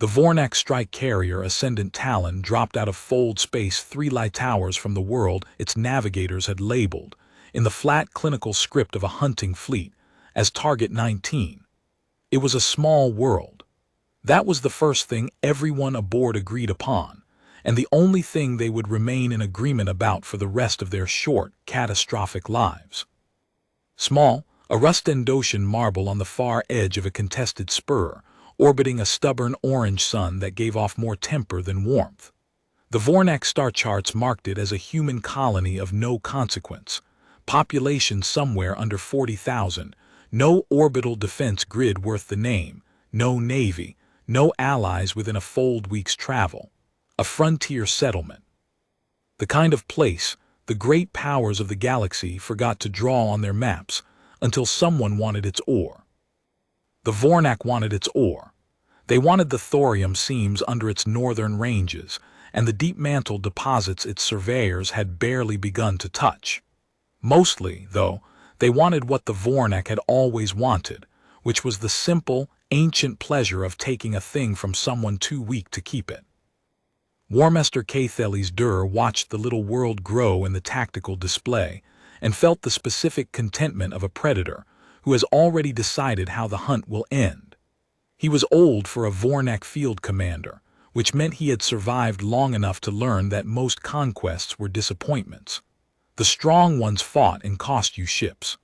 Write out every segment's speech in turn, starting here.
The Vornak strike carrier Ascendant Talon dropped out of fold space 3 light towers from the world its navigators had labeled, in the flat clinical script of a hunting fleet, as Target 19. It was a small world. That was the first thing everyone aboard agreed upon, and the only thing they would remain in agreement about for the rest of their short, catastrophic lives. Small, a Rustendosian marble on the far edge of a contested spur, orbiting a stubborn orange sun that gave off more temper than warmth. The Vornak star charts marked it as a human colony of no consequence, population somewhere under 40,000, no orbital defense grid worth the name, no navy, no allies within a fold week's travel. A frontier settlement. The kind of place the great powers of the galaxy forgot to draw on their maps until someone wanted its ore. The Vornak wanted its ore. They wanted the thorium seams under its northern ranges and the deep mantle deposits its surveyors had barely begun to touch. Mostly, though, they wanted what the Vornak had always wanted, which was the simple, ancient pleasure of taking a thing from someone too weak to keep it. Warmaster Cathelis Dur watched the little world grow in the tactical display and felt the specific contentment of a predator who has already decided how the hunt will end. He was old for a Vornak field commander, which meant he had survived long enough to learn that most conquests were disappointments. The strong ones fought and cost you ships.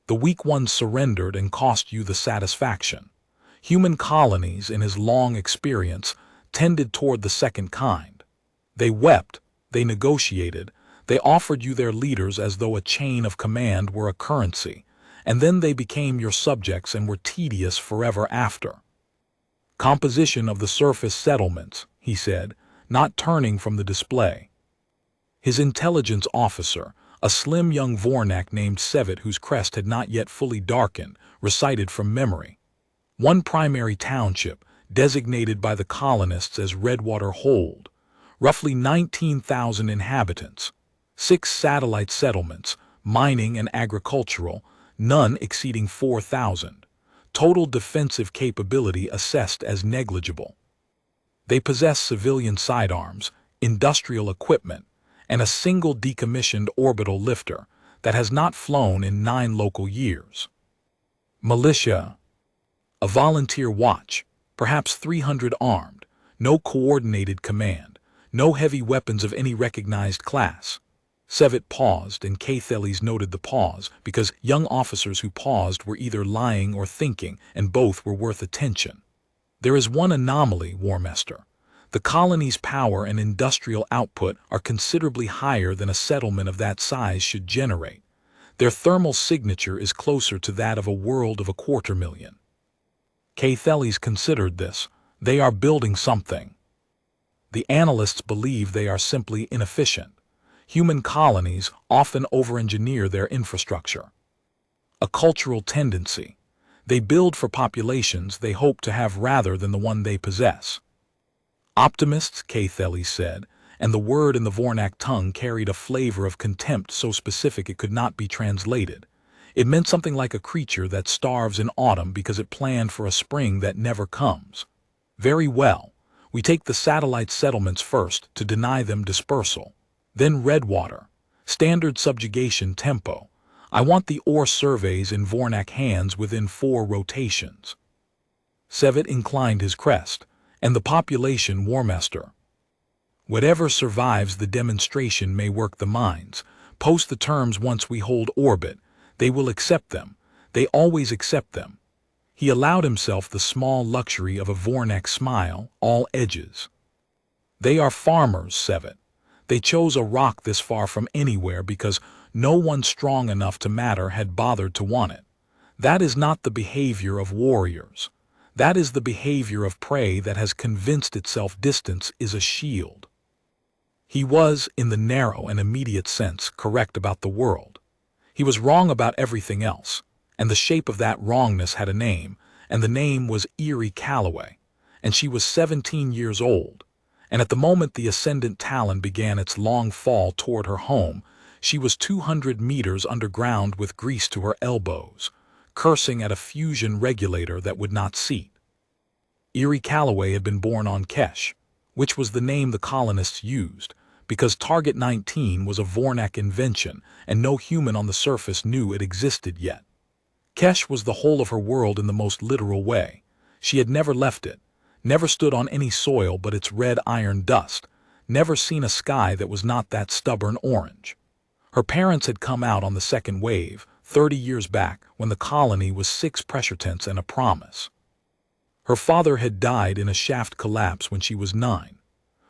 The weak ones surrendered and cost you the satisfaction. Human colonies, in his long experience, tended toward the second kind. They wept, they negotiated, they offered you their leaders as though a chain of command were a currency, and then they became your subjects and were tedious forever after. Composition of the surface settlements, he said, not turning from the display. His intelligence officer, a slim young Vornak named Sevet whose crest had not yet fully darkened, recited from memory. One primary township, designated by the colonists as Redwater Hold, roughly 19,000 inhabitants, 6 satellite settlements, mining and agricultural, none exceeding 4,000, total defensive capability assessed as negligible. They possess civilian sidearms, industrial equipment, and a single decommissioned orbital lifter that has not flown in 9 local years. Militia. A volunteer watch, perhaps 300 armed, no coordinated command, no heavy weapons of any recognized class. Sevet paused, and Cathelis noted the pause, because young officers who paused were either lying or thinking, and both were worth attention. There is one anomaly, Warmaster. The colony's power and industrial output are considerably higher than a settlement of that size should generate. Their thermal signature is closer to that of a world of 250,000. Cathelis considered this. They are building something. The analysts believe they are simply inefficient. Human colonies often over-engineer their infrastructure. A cultural tendency. They build for populations they hope to have rather than the one they possess. Optimists, Cathelis said, and the word in the Vornak tongue carried a flavor of contempt so specific it could not be translated. It meant something like a creature that starves in autumn because it planned for a spring that never comes. Very well, we take the satellite settlements first to deny them dispersal. Then Redwater, standard subjugation tempo. I want the ore surveys in Vornak hands within 4 rotations. Sevet inclined his crest, and the population, Warmaster. Whatever survives the demonstration may work the mines. Post the terms once we hold orbit. They will accept them. They always accept them. He allowed himself the small luxury of a Vornak smile, all edges. They are farmers, Sevet. They chose a rock this far from anywhere because no one strong enough to matter had bothered to want it. That is not the behavior of warriors. That is the behavior of prey that has convinced itself distance is a shield. He was, in the narrow and immediate sense, correct about the world. He was wrong about everything else, and the shape of that wrongness had a name, and the name was Iri Calloway, and she was 17 years old. And at the moment the Ascendant Talon began its long fall toward her home, she was 200 meters underground with grease to her elbows, cursing at a fusion regulator that would not seat. Iri Calloway had been born on Kesh, which was the name the colonists used, because Target 19 was a Vornak invention and no human on the surface knew it existed yet. Kesh was the whole of her world in the most literal way. She had never left it, never stood on any soil but its red iron dust, never seen a sky that was not that stubborn orange. Her parents had come out on the second wave, 30 years back, when the colony was 6 pressure tents and a promise. Her father had died in a shaft collapse when she was 9.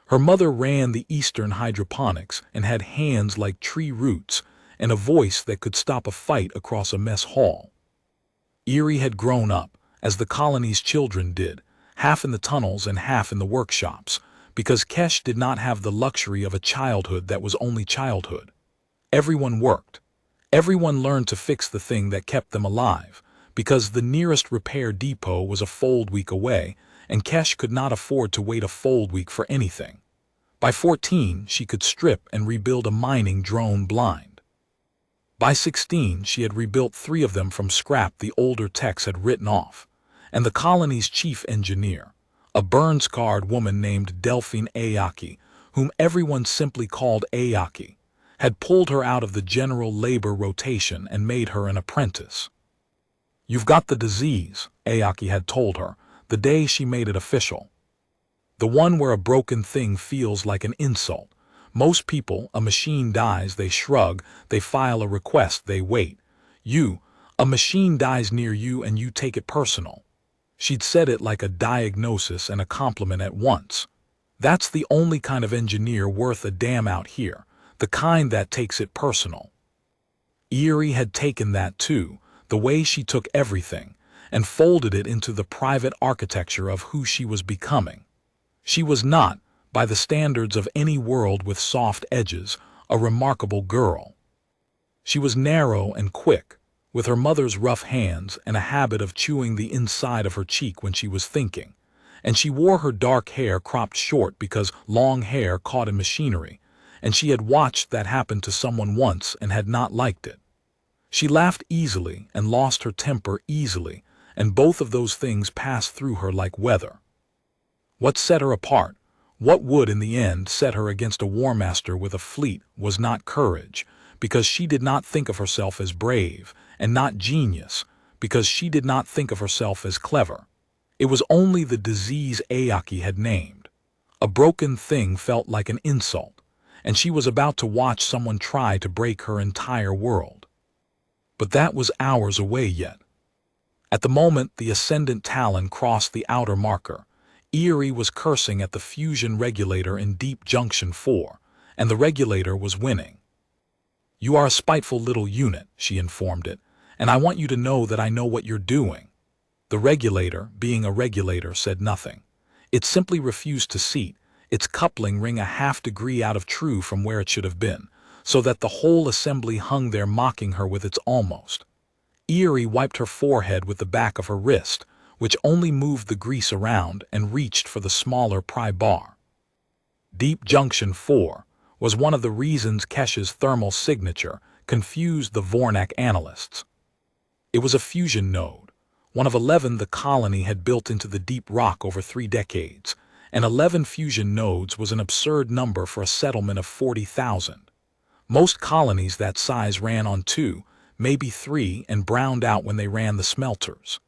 Her mother ran the Eastern hydroponics and had hands like tree roots and a voice that could stop a fight across a mess hall. Iri had grown up, as the colony's children did, half in the tunnels and half in the workshops, because Kesh did not have the luxury of a childhood that was only childhood. Everyone worked. Everyone learned to fix the thing that kept them alive, because the nearest repair depot was a fold week away, and Kesh could not afford to wait a fold week for anything. By 14, she could strip and rebuild a mining drone blind. By 16, she had rebuilt 3 of them from scrap the older techs had written off, and the colony's chief engineer, a burn-scarred woman named Delphine Ayaki, whom everyone simply called Ayaki, had pulled her out of the general labor rotation and made her an apprentice. "You've got the disease," Ayaki had told her, the day she made it official. The one where a broken thing feels like an insult. Most people, a machine dies, they shrug, they file a request, they wait. You, a machine dies near you and you take it personal. She'd said it like a diagnosis and a compliment at once. That's the only kind of engineer worth a damn out here, the kind that takes it personal. Iri had taken that too, the way she took everything, and folded it into the private architecture of who she was becoming. She was not, by the standards of any world with soft edges, a remarkable girl. She was narrow and quick, with her mother's rough hands and a habit of chewing the inside of her cheek when she was thinking, and she wore her dark hair cropped short because long hair caught in machinery, and she had watched that happen to someone once and had not liked it. She laughed easily and lost her temper easily, and both of those things passed through her like weather. What set her apart, what would in the end set her against a Warmaster with a fleet, was not courage, because she did not think of herself as brave, and not genius, because she did not think of herself as clever. It was only the disease Ayaki had named. A broken thing felt like an insult, and she was about to watch someone try to break her entire world. But that was hours away yet. At the moment the ascendant talon crossed the outer marker, Iri was cursing at the fusion regulator in Deep Junction 4, and the regulator was winning. "You are a spiteful little unit," she informed it, "and I want you to know that I know what you're doing." The regulator, being a regulator, said nothing. It simply refused to seat, its coupling ring a half-degree out of true from where it should have been, so that the whole assembly hung there mocking her with its almost. Iri wiped her forehead with the back of her wrist, which only moved the grease around, and reached for the smaller pry bar. Deep Junction 4 was one of the reasons Kesh's thermal signature confused the Vornak analysts. It was a fusion node, one of 11 the colony had built into the deep rock over 3 decades, and 11 fusion nodes was an absurd number for a settlement of 40,000. Most colonies that size ran on 2, maybe 3, and browned out when they ran the smelters.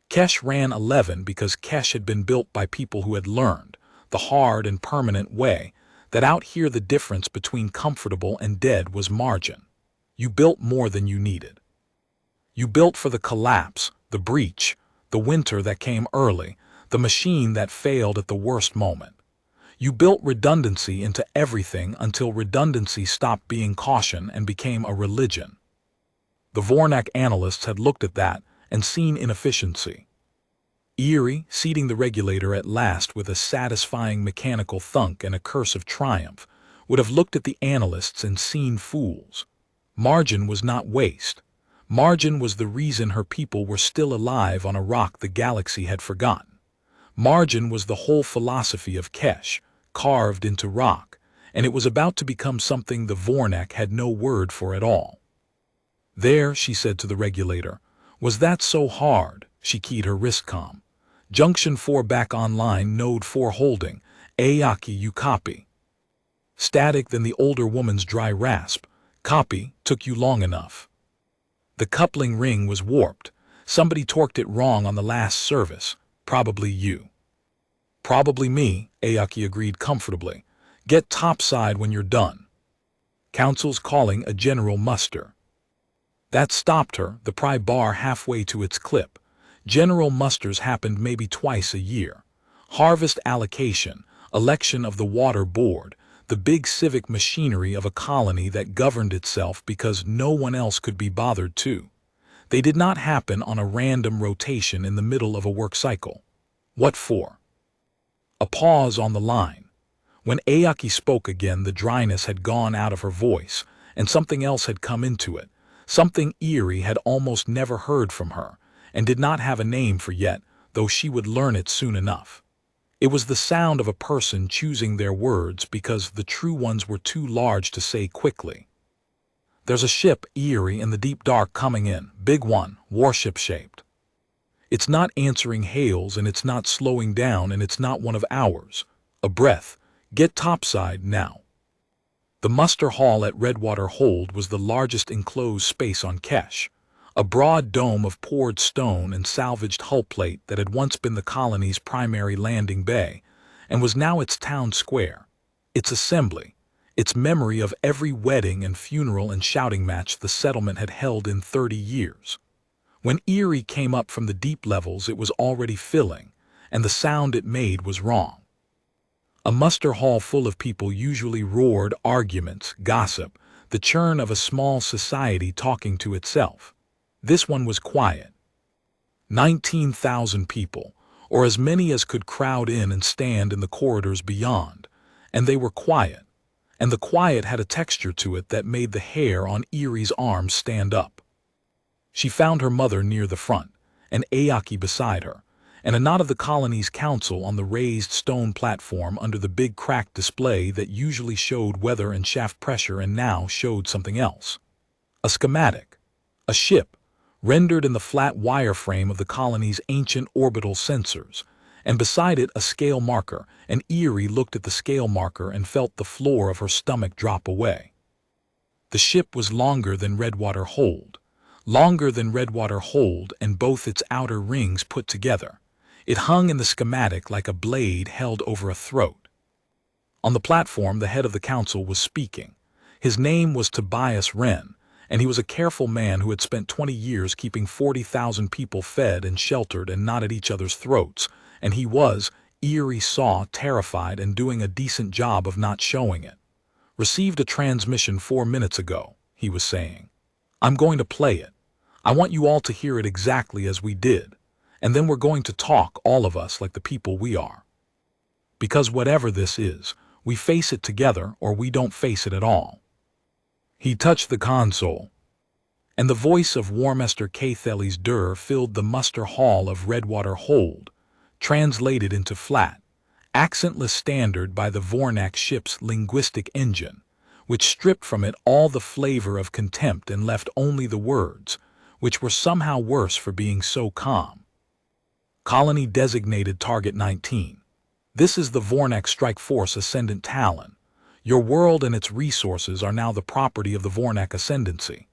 Kesh ran 11 because Kesh had been built by people who had learned, the hard and permanent way, that out here the difference between comfortable and dead was margin. You built more than you needed. You built for the collapse, the breach, the winter that came early, the machine that failed at the worst moment. You built redundancy into everything until redundancy stopped being caution and became a religion. The Vornak analysts had looked at that and seen inefficiency. Iri, seating the regulator at last with a satisfying mechanical thunk and a curse of triumph, would have looked at the analysts and seen fools. Margin was not waste. Margin was the reason her people were still alive on a rock the galaxy had forgotten. Margin was the whole philosophy of Kesh, carved into rock, and it was about to become something the Vornak had no word for at all. "There," she said to the regulator. "Was that so hard?" She keyed her wristcom. Junction 4 back online, node 4 holding. Ayaki, you copy. Static than the older woman's dry rasp. Copy, took you long enough. The coupling ring was warped. Somebody torqued it wrong on the last service. Probably you. Probably me, Ayaki agreed comfortably. Get topside when you're done. Council's calling a general muster. That stopped her, the pry bar halfway to its clip. General musters happened maybe twice a year. Harvest allocation, election of the water board, the big civic machinery of a colony that governed itself because no one else could be bothered to. They did not happen on a random rotation in the middle of a work cycle. What for? A pause on the line. When Ayaki spoke again, the dryness had gone out of her voice, and something else had come into it, something Iri had almost never heard from her, and did not have a name for yet, though she would learn it soon enough. It was the sound of a person choosing their words because the true ones were too large to say quickly. There's a ship, Iri, in the deep dark coming in, big one, warship-shaped. It's not answering hails, and it's not slowing down, and it's not one of ours. A breath. Get topside now. The muster hall at Redwater Hold was the largest enclosed space on Kesh, a broad dome of poured stone and salvaged hull plate that had once been the colony's primary landing bay, and was now its town square, its assembly, its memory of every wedding and funeral and shouting match the settlement had held in 30 years. When Iri came up from the deep levels, it was already filling, and the sound it made was wrong. A muster hall full of people usually roared arguments, gossip, the churn of a small society talking to itself. This one was quiet. 19,000 people, or as many as could crowd in and stand in the corridors beyond, and they were quiet, and the quiet had a texture to it that made the hair on Iri's arms stand up. She found her mother near the front, and Ayaki beside her, and a knot of the colony's council on the raised stone platform under the big cracked display that usually showed weather and shaft pressure and now showed something else. A schematic. A ship, rendered in the flat wireframe of the colony's ancient orbital sensors, and beside it a scale marker, and Iri looked at the scale marker and felt the floor of her stomach drop away. The ship was longer than Redwater Hold. Longer than Redwater Hold and both its outer rings put together. It hung in the schematic like a blade held over a throat. On the platform, the head of the council was speaking. His name was Tobias Wren, and he was a careful man who had spent 20 years keeping 40,000 people fed and sheltered and not at each other's throats, and he was, Iri saw, terrified and doing a decent job of not showing it. Received a transmission 4 minutes ago, he was saying. I'm going to play it. I want you all to hear it exactly as we did. And then we're going to talk, all of us, like the people we are. Because whatever this is, we face it together or we don't face it at all. He touched the console, and the voice of Warmaster Cathelis Dur filled the muster hall of Redwater Hold, translated into flat, accentless standard by the Vornak ship's linguistic engine, which stripped from it all the flavor of contempt and left only the words, which were somehow worse for being so calm. Colony designated Target 19. This is the Vornak Strike Force Ascendant Talon. Your world and its resources are now the property of the Vornak Ascendancy.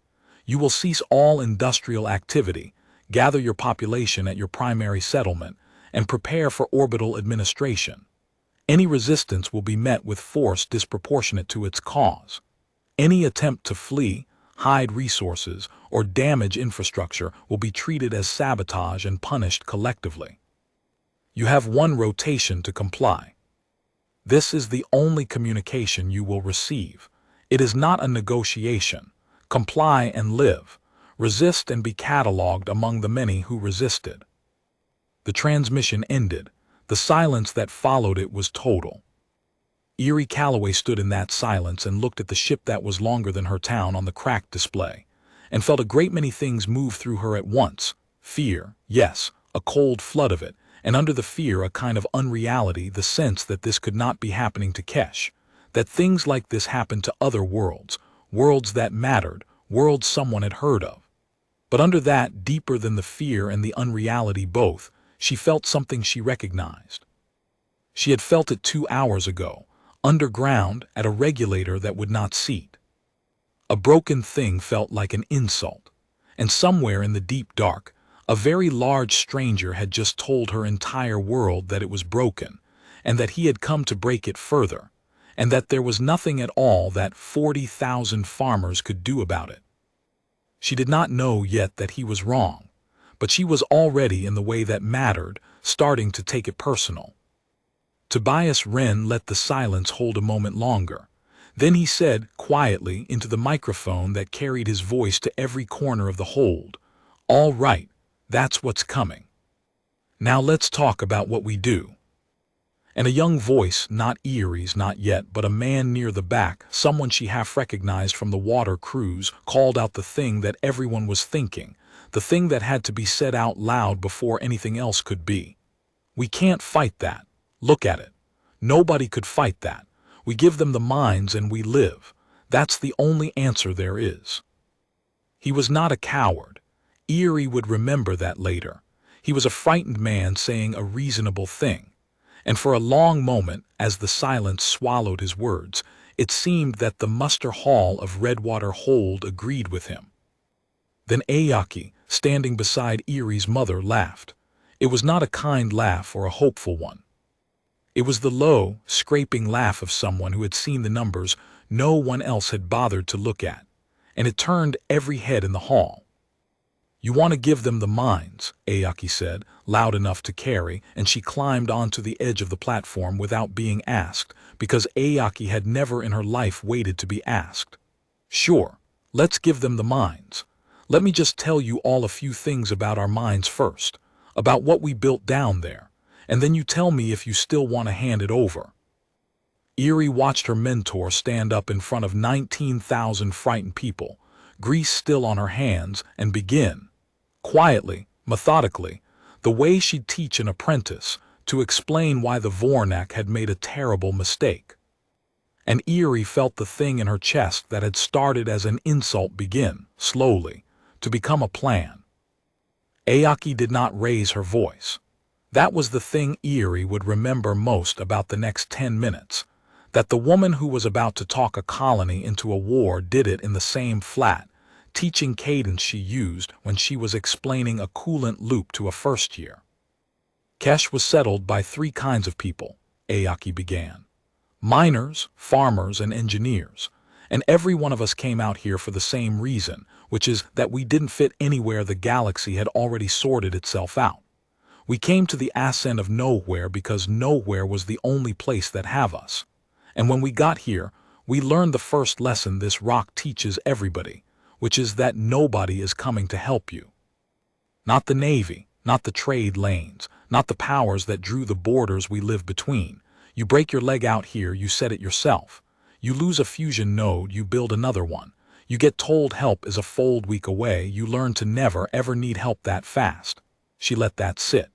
You will cease all industrial activity, gather your population at your primary settlement, and prepare for orbital administration. Any resistance will be met with force disproportionate to its cause. Any attempt to flee, hide resources, or damage infrastructure will be treated as sabotage and punished collectively. You have 1 rotation to comply. This is the only communication you will receive. It is not a negotiation. Comply and live. Resist and be catalogued among the many who resisted. The transmission ended. The silence that followed it was total. Iri Calloway stood in that silence and looked at the ship that was longer than her town on the cracked display, and felt a great many things move through her at once. Fear, yes, a cold flood of it, and under the fear a kind of unreality, the sense that this could not be happening to Kesh, that things like this happened to other worlds, worlds that mattered, worlds someone had heard of. But under that, deeper than the fear and the unreality both, She felt something she recognized. She had felt it 2 hours ago, underground at a regulator that would not seat. A broken thing felt like an insult, and somewhere in the deep dark, a very large stranger had just told her entire world that it was broken, and that he had come to break it further, and that there was nothing at all that 40,000 farmers could do about it. She did not know yet that he was wrong, but she was already in the way that mattered, starting to take it personal. Tobias Wren let the silence hold a moment longer. Then he said, quietly, into the microphone that carried his voice to every corner of the hold, "All right, that's what's coming. Now let's talk about what we do." And a young voice, not Iri's, not yet, but a man near the back, someone she half recognized from the water cruise, called out the thing that everyone was thinking, the thing that had to be said out loud before anything else could be. "We can't fight that. Look at it. Nobody could fight that. We give them the mines and we live. That's the only answer there is." He was not a coward. Iri would remember that later. He was a frightened man saying a reasonable thing. And for a long moment, as the silence swallowed his words, it seemed that the muster hall of Redwater Hold agreed with him. Then Ayaki, standing beside Iri's mother, laughed. It was not a kind laugh or a hopeful one. It was the low, scraping laugh of someone who had seen the numbers no one else had bothered to look at, and it turned every head in the hall. "You want to give them the mines," Ayaki said, loud enough to carry, and she climbed onto the edge of the platform without being asked, because Ayaki had never in her life waited to be asked. "Sure, let's give them the mines. Let me just tell you all a few things about our mines first, about what we built down there, and then you tell me if you still want to hand it over." Iri watched her mentor stand up in front of 19,000 frightened people, grease still on her hands, and begin, quietly, methodically, the way she'd teach an apprentice, to explain why the Vornak had made a terrible mistake. And Iri felt the thing in her chest that had started as an insult begin, slowly, to become a plan. Ayaki did not raise her voice. That was the thing Iri would remember most about the next 10 minutes, that the woman who was about to talk a colony into a war did it in the same flat, teaching cadence she used when she was explaining a coolant loop to a first year. "Kesh was settled by 3 kinds of people," Ayaki began. "Miners, farmers, and engineers. And every one of us came out here for the same reason, which is that we didn't fit anywhere the galaxy had already sorted itself out. We came to the ascent of nowhere because nowhere was the only place that have us. And when we got here, we learned the first lesson this rock teaches everybody, which is that nobody is coming to help you. Not the Navy, not the trade lanes, not the powers that drew the borders we live between. You break your leg out here, you set it yourself. You lose a fusion node, you build another one. You get told help is a fold week away, you learn to never ever need help that fast." She let that sit.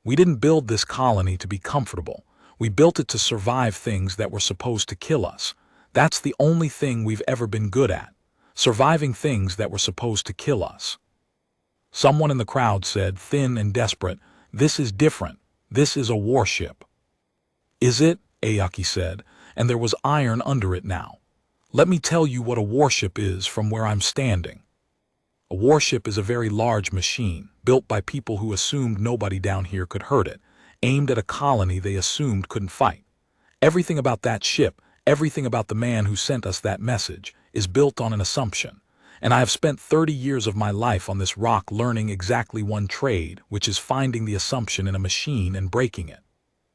"We didn't build this colony to be comfortable. We built it to survive things that were supposed to kill us. That's the only thing we've ever been good at. Surviving things that were supposed to kill us." Someone in the crowd said, thin and desperate, "This is different. This is a warship." "Is it?" Ayaki said, and there was iron under it now. "Let me tell you what a warship is from where I'm standing. A warship is a very large machine, built by people who assumed nobody down here could hurt it, aimed at a colony they assumed couldn't fight. Everything about that ship, everything about the man who sent us that message, is built on an assumption. And I have spent 30 years of my life on this rock learning exactly one trade, which is finding the assumption in a machine and breaking it."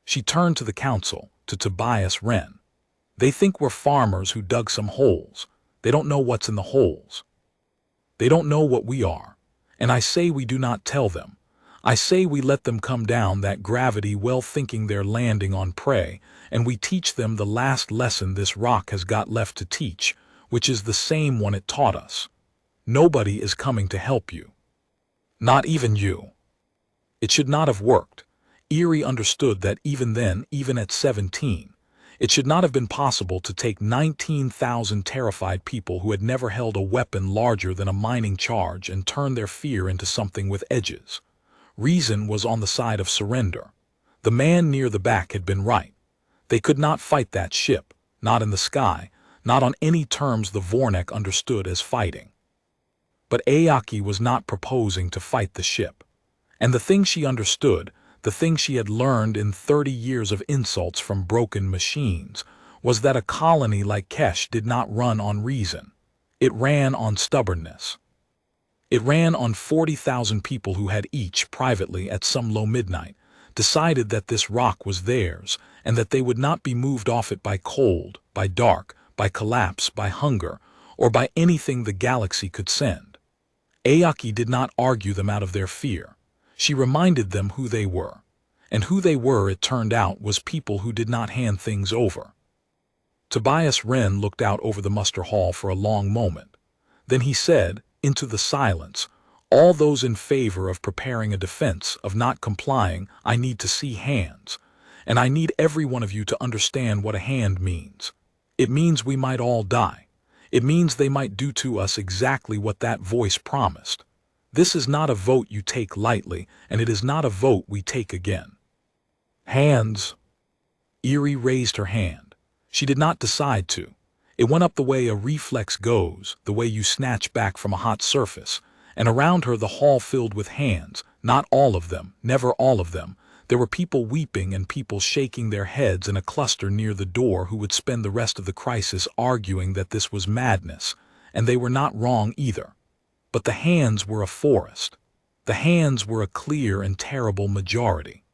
She turned to the council, to Tobias Wren. "They think we're farmers who dug some holes. They don't know what's in the holes. They don't know what we are. And I say we do not tell them. I say we let them come down that gravity well thinking they're landing on prey, and we teach them the last lesson this rock has got left to teach, which is the same one it taught us. Nobody is coming to help you. Not even you." It should not have worked. Iri understood that even then, even at 17, it should not have been possible to take 19,000 terrified people who had never held a weapon larger than a mining charge and turn their fear into something with edges. Reason was on the side of surrender. The man near the back had been right. They could not fight that ship, not in the sky, not on any terms the Vornek understood as fighting. But Aoki was not proposing to fight the ship. And the thing she understood, the thing she had learned in 30 years of insults from broken machines, was that a colony like Kesh did not run on reason. It ran on stubbornness. It ran on 40,000 people who had each, privately at some low midnight, decided that this rock was theirs and that they would not be moved off it by cold, by dark, by collapse, by hunger, or by anything the galaxy could send. Aoki did not argue them out of their fear. She reminded them who they were. And who they were, it turned out, was people who did not hand things over. Tobias Wren looked out over the muster hall for a long moment. Then he said, into the silence, "All those in favor of preparing a defense, of not complying, I need to see hands. And I need every one of you to understand what a hand means. It means we might all die. It means they might do to us exactly what that voice promised. This is not a vote you take lightly, and it is not a vote we take again." Hands. Iri raised her hand. She did not decide to. It went up the way a reflex goes, the way you snatch back from a hot surface, and around her the hall filled with hands, not all of them, never all of them. There were people weeping and people shaking their heads in a cluster near the door who would spend the rest of the crisis arguing that this was madness, and they were not wrong either. But the hands were a forest. The hands were a clear and terrible majority.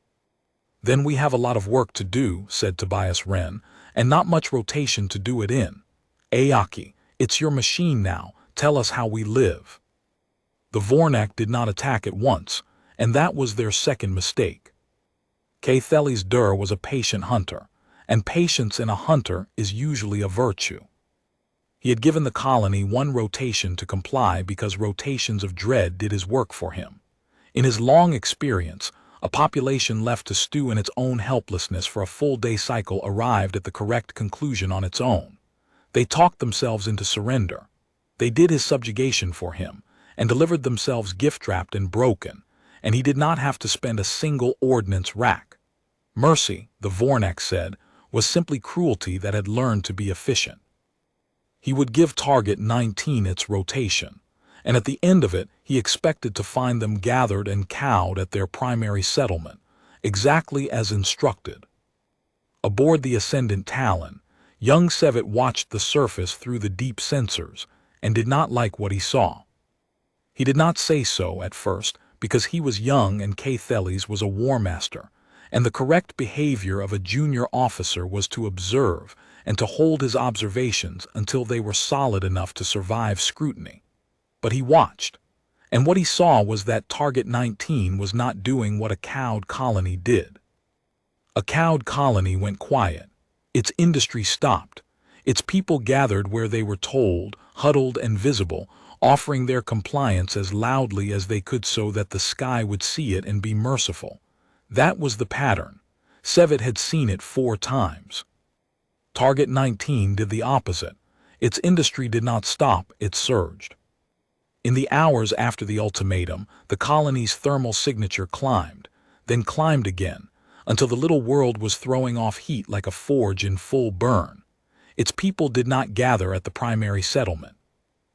"Then we have a lot of work to do," said Tobias Wren, "and not much rotation to do it in. Aoki, it's your machine now. Tell us how we live." The Vornek did not attack at once, and that was their second mistake. Cathelis Dur was a patient hunter, and patience in a hunter is usually a virtue. He had given the colony one rotation to comply because rotations of dread did his work for him. In his long experience, a population left to stew in its own helplessness for a full-day cycle arrived at the correct conclusion on its own. They talked themselves into surrender. They did his subjugation for him, and delivered themselves gift-wrapped and broken, and he did not have to spend a single ordnance rack. Mercy, the Vornek said, was simply cruelty that had learned to be efficient. He would give Target 19 its rotation, and at the end of it he expected to find them gathered and cowed at their primary settlement, exactly as instructed. Aboard the Ascendant Talon, young Sevet watched the surface through the deep sensors and did not like what he saw. He did not say so at first because he was young and Cathelis was a Warmaster, and the correct behavior of a junior officer was to observe and to hold his observations until they were solid enough to survive scrutiny. But he watched, and what he saw was that Target 19 was not doing what a cowed colony did. A cowed colony went quiet. Its industry stopped. Its people gathered where they were told, huddled and visible, offering their compliance as loudly as they could so that the sky would see it and be merciful. That was the pattern. Sevet had seen it 4 times. Target 19 did the opposite. Its industry did not stop, it surged. In the hours after the ultimatum, the colony's thermal signature climbed, then climbed again, until the little world was throwing off heat like a forge in full burn. Its people did not gather at the primary settlement.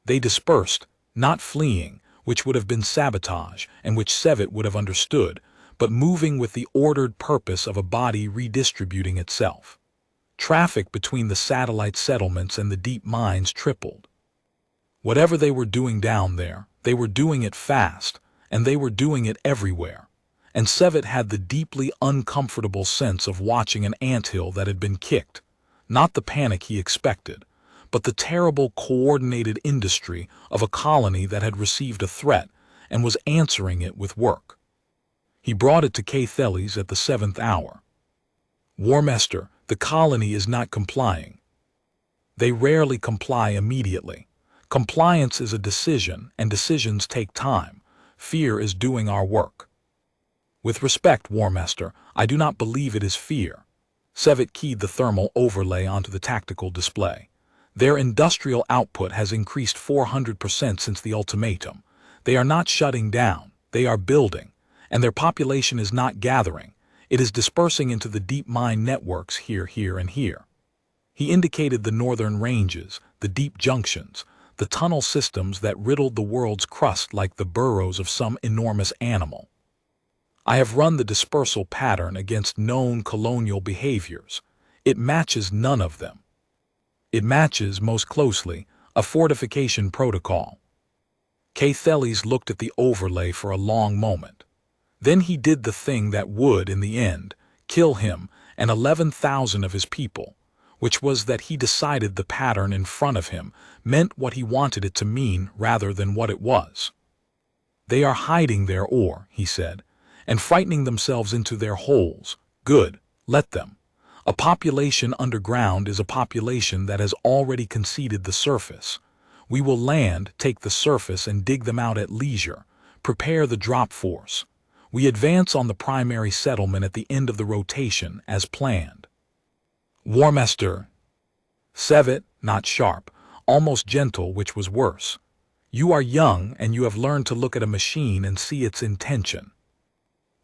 They dispersed, not fleeing, which would have been sabotage and which Sevet would have understood, but moving with the ordered purpose of a body redistributing itself. Traffic between the satellite settlements and the deep mines tripled. Whatever they were doing down there, they were doing it fast, and they were doing it everywhere. And Sevet had the deeply uncomfortable sense of watching an anthill that had been kicked, not the panic he expected, but the terrible coordinated industry of a colony that had received a threat and was answering it with work. He brought it to Cathelis at the 7th hour. "Warmaster, the colony is not complying." They rarely comply immediately. Compliance is a decision, and decisions take time. Fear is doing our work. "With respect, Warmaster, I do not believe it is fear." Sevet keyed the thermal overlay onto the tactical display. "Their industrial output has increased 400% since the ultimatum. They are not shutting down, they are building. and their population is not gathering. It is dispersing into the deep mine networks here, here, and here. He indicated the northern ranges, the deep junctions, the tunnel systems that riddled the world's crust like the burrows of some enormous animal. I have run the dispersal pattern against known colonial behaviors. It matches none of them. It matches, most closely, a fortification protocol. Cathelis looked at the overlay for a long moment. Then he did the thing that would, in the end, kill him and 11,000 of his people, which was that he decided the pattern in front of him meant what he wanted it to mean rather than what it was. They are hiding their ore, he said, and frightening themselves into their holes. Good, let them. A population underground is a population that has already conceded the surface. We will land, take the surface, and dig them out at leisure. Prepare the drop force. We advance on the primary settlement at the end of the rotation, as planned. Warmaster. Sevet, not sharp, almost gentle, which was worse. You are young, and you have learned to look at a machine and see its intention.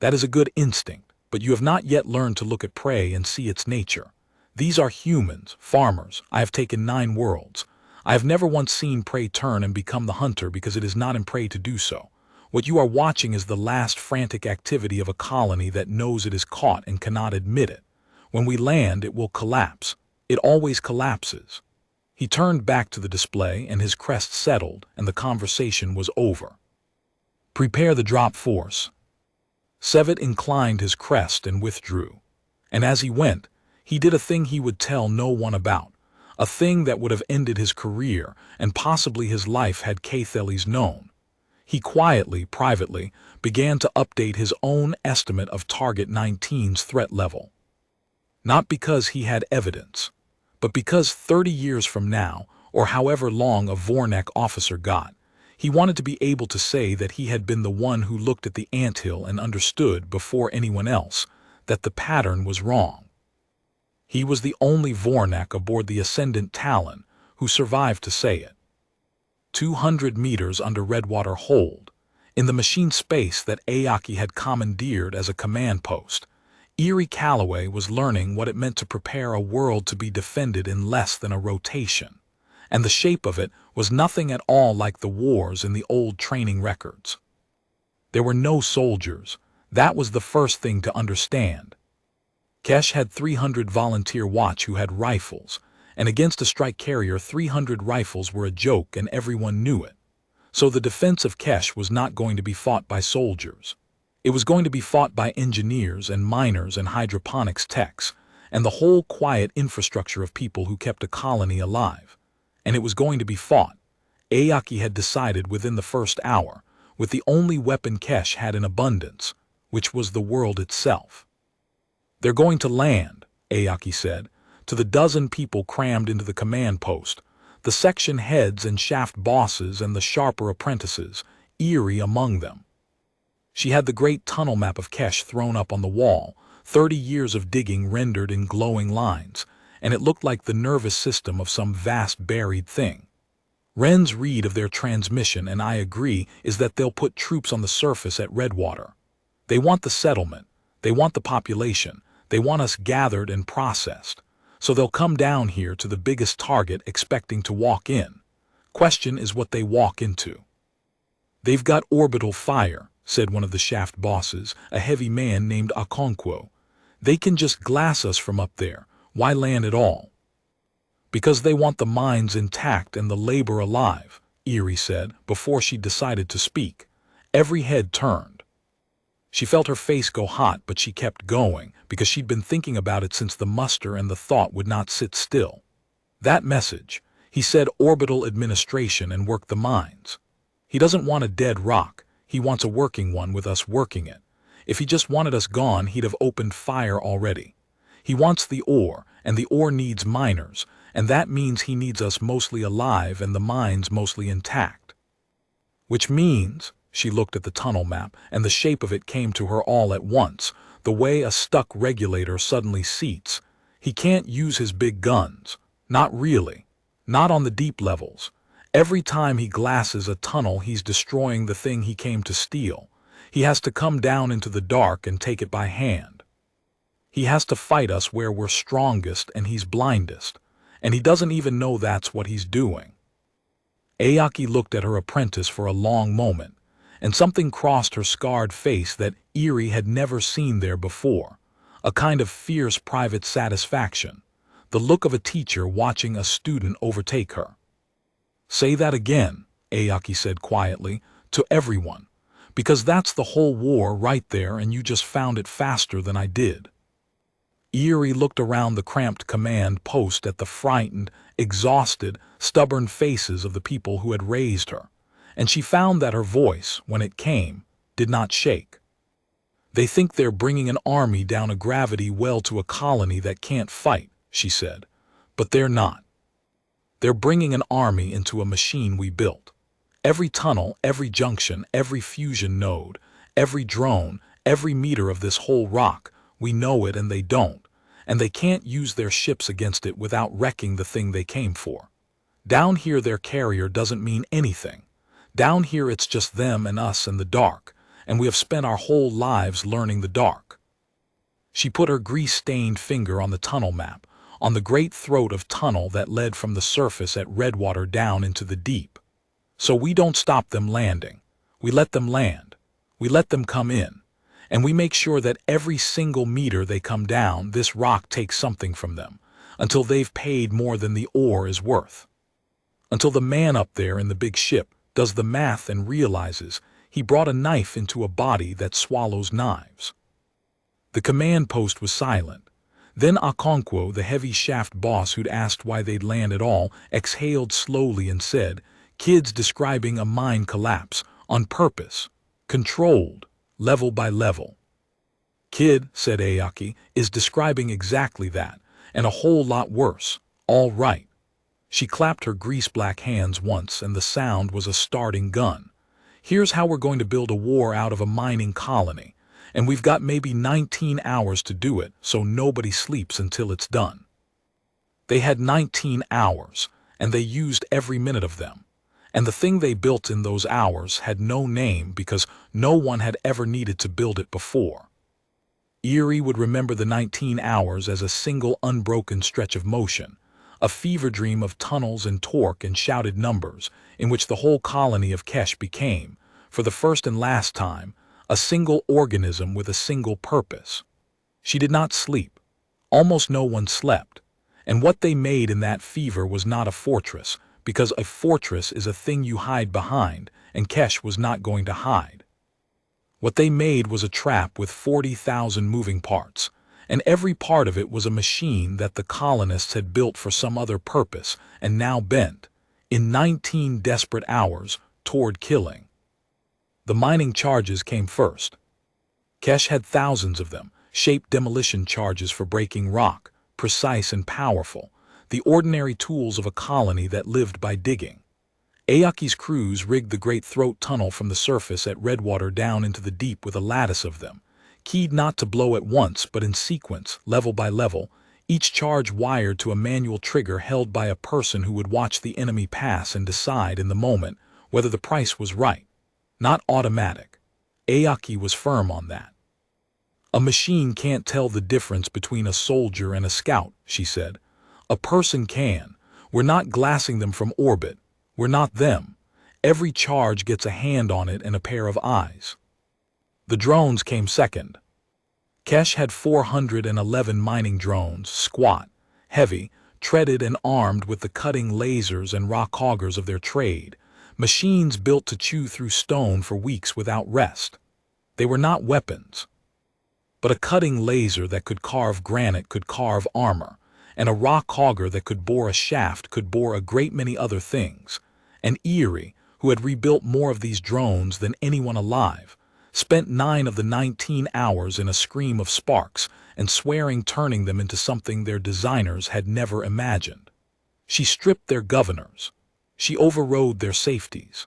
That is a good instinct, but you have not yet learned to look at prey and see its nature. These are humans, farmers. I have taken 9 worlds. I have never once seen prey turn and become the hunter because it is not in prey to do so. What you are watching is the last frantic activity of a colony that knows it is caught and cannot admit it. When we land, it will collapse. It always collapses. He turned back to the display and his crest settled and the conversation was over. Prepare the drop force. Sevet inclined his crest and withdrew. And as he went, he did a thing he would tell no one about, a thing that would have ended his career and possibly his life had Cathelis known. He quietly, privately, began to update his own estimate of Target 19's threat level. Not because he had evidence, but because 30 years from now, or however long a Vornek officer got, he wanted to be able to say that he had been the one who looked at the anthill and understood before anyone else that the pattern was wrong. He was the only Vornek aboard the Ascendant Talon who survived to say it. 200 meters under Redwater Hold, in the machine space that Aoki had commandeered as a command post, Iri Calloway was learning what it meant to prepare a world to be defended in less than a rotation. And the shape of it was nothing at all like the wars in the old training records. There were no soldiers. That was the first thing to understand. Kesh had 300 volunteer watch who had rifles, and against a strike carrier 300 rifles were a joke and everyone knew it. So the defense of Kesh was not going to be fought by soldiers. It was going to be fought by engineers and miners and hydroponics techs, and the whole quiet infrastructure of people who kept a colony alive. And it was going to be fought, Aoki had decided within the first hour, with the only weapon Kesh had in abundance, which was the world itself. They're going to land, Aoki said, to the dozen people crammed into the command post, the section heads and shaft bosses and the sharper apprentices, Iri among them. She had the great tunnel map of Kesh thrown up on the wall, 30 years of digging rendered in glowing lines, and it looked like the nervous system of some vast buried thing. Ren's read of their transmission, and I agree, is that they'll put troops on the surface at Redwater. They want the settlement, they want the population, they want us gathered and processed. So they'll come down here to the biggest target expecting to walk in. Question is what they walk into. They've got orbital fire, said one of the shaft bosses, a heavy man named Okonkwo. They can just glass us from up there. Why land at all? Because they want the mines intact and the labor alive, Iri said, before she decided to speak. Every head turned. She felt her face go hot, but she kept going, because she'd been thinking about it since the muster and the thought would not sit still. That message, he said orbital administration and work the mines. He doesn't want a dead rock, he wants a working one with us working it. If he just wanted us gone, he'd have opened fire already. He wants the ore, and the ore needs miners, and that means he needs us mostly alive and the mines mostly intact. Which means, she looked at the tunnel map, and the shape of it came to her all at once, the way a stuck regulator suddenly seats. He can't use his big guns. Not really. Not on the deep levels. Every time he glasses a tunnel, he's destroying the thing he came to steal. He has to come down into the dark and take it by hand. He has to fight us where we're strongest and he's blindest, and he doesn't even know that's what he's doing. Ayaki looked at her apprentice for a long moment, and something crossed her scarred face that Iri had never seen there before, a kind of fierce private satisfaction, the look of a teacher watching a student overtake her. "Say that again," Ayaki said quietly, "to everyone, because that's the whole war right there and you just found it faster than I did." Iri looked around the cramped command post at the frightened, exhausted, stubborn faces of the people who had raised her, and she found that her voice, when it came, did not shake. "They think they're bringing an army down a gravity well to a colony that can't fight," she said, "but they're not. They're bringing an army into a machine we built. Every tunnel, every junction, every fusion node, every drone, every meter of this whole rock, we know it and they don't, and they can't use their ships against it without wrecking the thing they came for. Down here their carrier doesn't mean anything. Down here it's just them and us and the dark, and we have spent our whole lives learning the dark." She put her grease-stained finger on the tunnel map, on the great throat of tunnel that led from the surface at Redwater down into the deep. "So we don't stop them landing. We let them land. We let them come in. And we make sure that every single meter they come down, this rock takes something from them, until they've paid more than the ore is worth. Until the man up there in the big ship does the math and realizes he brought a knife into a body that swallows knives." The command post was silent. Then Okonkwo, the heavy shaft boss who'd asked why they'd land at all, exhaled slowly and said, "Kids describing a mine collapse, on purpose, controlled, level by level." "Kid," said Ayaki, "is describing exactly that, and a whole lot worse. All right." She clapped her grease-black hands once, and the sound was a starting gun. "Here's how we're going to build a war out of a mining colony, and we've got maybe 19 hours to do it, so nobody sleeps until it's done." They had 19 hours, and they used every minute of them. And the thing they built in those hours had no name because no one had ever needed to build it before. Iri would remember the 19 hours as a single unbroken stretch of motion, a fever dream of tunnels and torque and shouted numbers, in which the whole colony of Kesh became, for the first and last time, a single organism with a single purpose. She did not sleep. Almost no one slept. And what they made in that fever was not a fortress, because a fortress is a thing you hide behind, and Kesh was not going to hide. What they made was a trap with 40,000 moving parts, and every part of it was a machine that the colonists had built for some other purpose and now bent, in 19 desperate hours, toward killing. The mining charges came first. Kesh had thousands of them, shaped demolition charges for breaking rock, precise and powerful, the ordinary tools of a colony that lived by digging. Ayaki's crews rigged the great throat tunnel from the surface at Redwater down into the deep with a lattice of them, keyed not to blow at once but in sequence, level by level, each charge wired to a manual trigger held by a person who would watch the enemy pass and decide in the moment whether the price was right. Not automatic. Ayaki was firm on that. "A machine can't tell the difference between a soldier and a scout," she said. "A person can. We're not glassing them from orbit. We're not them. Every charge gets a hand on it and a pair of eyes." The drones came second. Kesh had 411 mining drones, squat, heavy, treaded and armed with the cutting lasers and rock hoggers of their trade, machines built to chew through stone for weeks without rest. They were not weapons. But a cutting laser that could carve granite could carve armor, and a rock hogger that could bore a shaft could bore a great many other things. And Iri, who had rebuilt more of these drones than anyone alive, spent 9 of the 19 hours in a scream of sparks and swearing turning them into something their designers had never imagined. She stripped their governors. She overrode their safeties.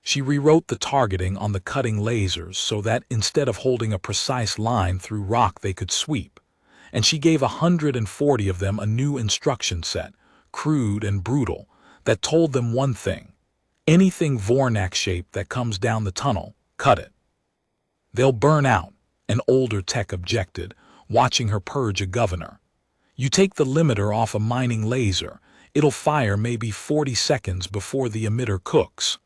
She rewrote the targeting on the cutting lasers so that instead of holding a precise line through rock they could sweep, and she gave 140 of them a new instruction set, crude and brutal, that told them one thing: anything Vornak-shaped that comes down the tunnel, cut it. They'll burn out, an older tech objected, watching her purge a governor. You take the limiter off a mining laser, it'll fire maybe 40 seconds before the emitter cooks.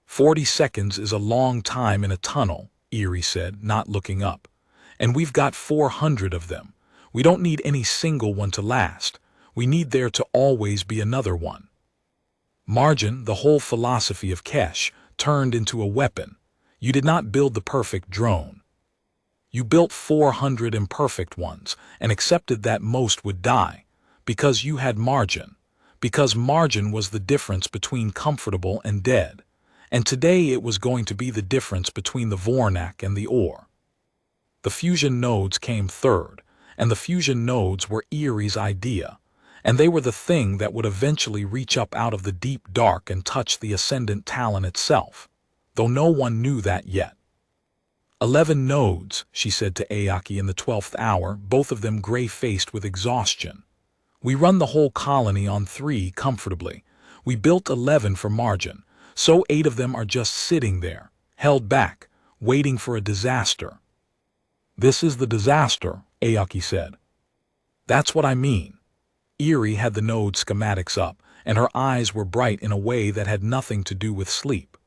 40 seconds is a long time in a tunnel, Iri said, not looking up. And we've got 400 of them. We don't need any single one to last. We need there to always be another one. Margin, the whole philosophy of Kesh, turned into a weapon. You did not build the perfect drone. You built 400 imperfect ones and accepted that most would die, because you had margin, because margin was the difference between comfortable and dead, and today it was going to be the difference between the Vornak and the ore. The fusion nodes came third, and the fusion nodes were Iri's idea, and they were the thing that would eventually reach up out of the deep dark and touch the Ascendant Talon itself, though no one knew that yet. 11 nodes, she said to Aoki in the 12th hour, both of them gray-faced with exhaustion. We run the whole colony on 3 comfortably. We built 11 for margin, so 8 of them are just sitting there, held back, waiting for a disaster. This is the disaster, Aoki said. That's what I mean. Iri had the node schematics up, and her eyes were bright in a way that had nothing to do with sleep.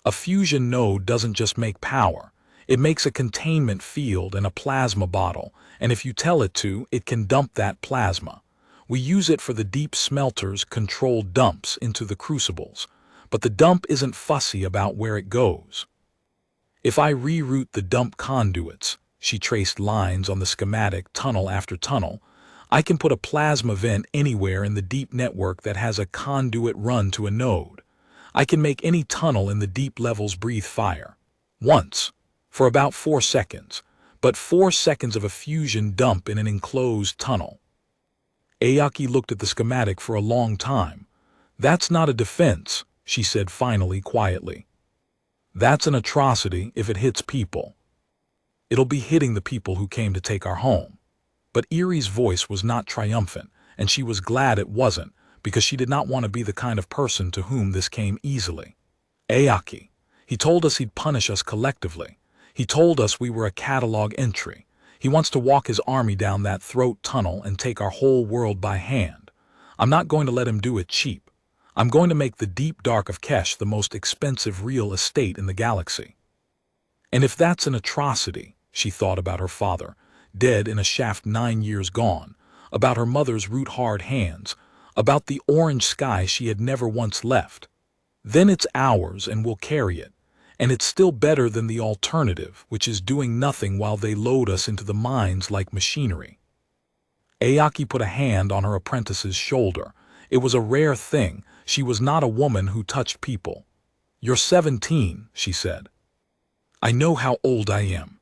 A fusion node doesn't just make power. It makes a containment field and a plasma bottle, and if you tell it to, it can dump that plasma. We use it for the deep smelters controlled dumps into the crucibles, but the dump isn't fussy about where it goes. If I reroute the dump conduits, she traced lines on the schematic tunnel after tunnel, I can put a plasma vent anywhere in the deep network that has a conduit run to a node. I can make any tunnel in the deep levels breathe fire. Once. For about 4 seconds, but 4 seconds of a fusion dump in an enclosed tunnel. Aoki looked at the schematic for a long time. That's not a defense, she said finally quietly. That's an atrocity if it hits people. It'll be hitting the people who came to take our home. But Iri's voice was not triumphant, and she was glad it wasn't, because she did not want to be the kind of person to whom this came easily. Aoki, he told us he'd punish us collectively. He told us we were a catalog entry. He wants to walk his army down that throat tunnel and take our whole world by hand. I'm not going to let him do it cheap. I'm going to make the deep dark of Kesh the most expensive real estate in the galaxy. And if that's an atrocity, she thought about her father, dead in a shaft 9 years gone, about her mother's root-hard hands, about the orange sky she had never once left. Then it's ours and we'll carry it. And it's still better than the alternative, which is doing nothing while they load us into the mines like machinery. Aoki put a hand on her apprentice's shoulder. It was a rare thing. She was not a woman who touched people. You're 17, she said. I know how old I am.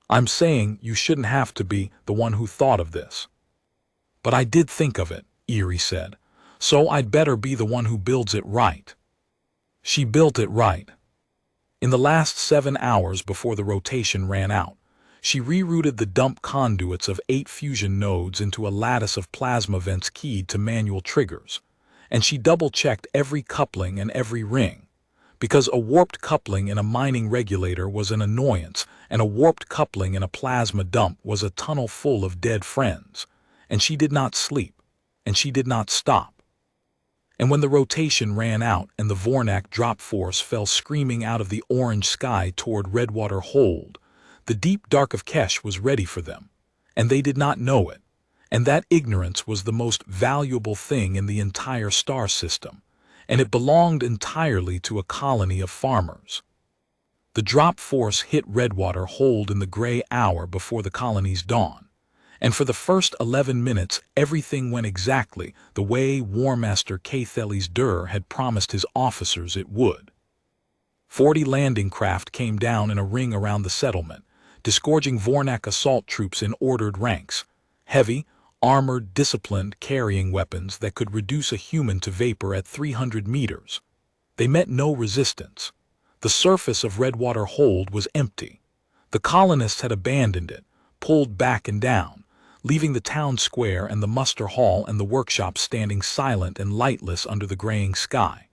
I'm saying you shouldn't have to be the one who thought of this. But I did think of it, Iri said. So I'd better be the one who builds it right. She built it right. In the last 7 hours before the rotation ran out, she rerouted the dump conduits of 8 fusion nodes into a lattice of plasma vents keyed to manual triggers, and she double-checked every coupling and every ring, because a warped coupling in a mining regulator was an annoyance, and a warped coupling in a plasma dump was a tunnel full of dead friends, and she did not sleep, and she did not stop. And when the rotation ran out and the Vornak drop force fell screaming out of the orange sky toward Redwater Hold, the deep dark of Kesh was ready for them, and they did not know it, and that ignorance was the most valuable thing in the entire star system, and it belonged entirely to a colony of farmers. The drop force hit Redwater Hold in the gray hour before the colony's dawn, and for the first 11 minutes everything went exactly the way Warmaster Cathelis Dur had promised his officers it would. 40 landing craft came down in a ring around the settlement, disgorging Vornak assault troops in ordered ranks, heavy, armored, disciplined carrying weapons that could reduce a human to vapor at 300 meters. They met no resistance. The surface of Redwater Hold was empty. The colonists had abandoned it, pulled back and down, leaving the town square and the muster hall and the workshop standing silent and lightless under the graying sky.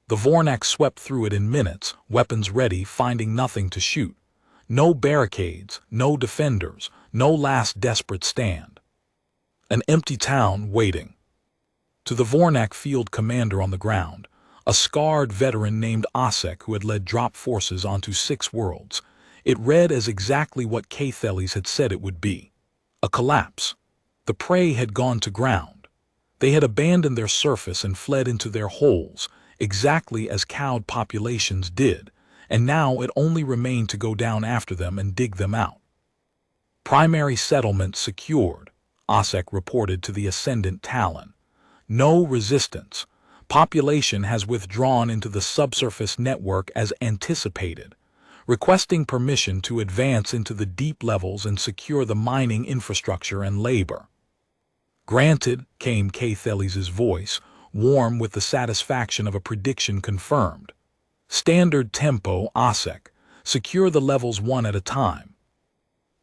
The Vornak swept through it in minutes, weapons ready, finding nothing to shoot. No barricades, no defenders, no last desperate stand. An empty town waiting. To the Vornak field commander on the ground, a scarred veteran named Osek who had led drop forces onto 6 worlds, it read as exactly what Catheles had said it would be. A collapse. The prey had gone to ground. They had abandoned their surface and fled into their holes, exactly as cowed populations did, and now it only remained to go down after them and dig them out. Primary settlement secured, Osek reported to the Ascendant Talon. No resistance. Population has withdrawn into the subsurface network as anticipated, requesting permission to advance into the deep levels and secure the mining infrastructure and labor. Granted, came Catheles' voice, warm with the satisfaction of a prediction confirmed. Standard tempo, Osek. Secure the levels one at a time.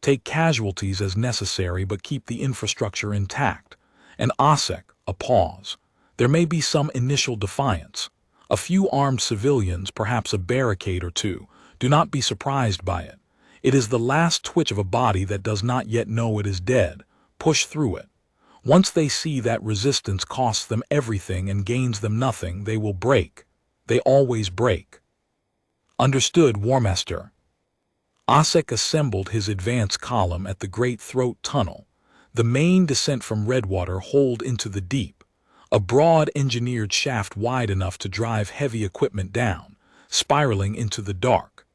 Take casualties as necessary but keep the infrastructure intact. And Osek, a pause. There may be some initial defiance. A few armed civilians, perhaps a barricade or two. Do not be surprised by it. It is the last twitch of a body that does not yet know it is dead. Push through it. Once they see that resistance costs them everything and gains them nothing, they will break. They always break. Understood, Warmaster. Osek assembled his advance column at the Great Throat Tunnel, the main descent from Redwater holed into the deep, a broad engineered shaft wide enough to drive heavy equipment down, spiraling into the dark.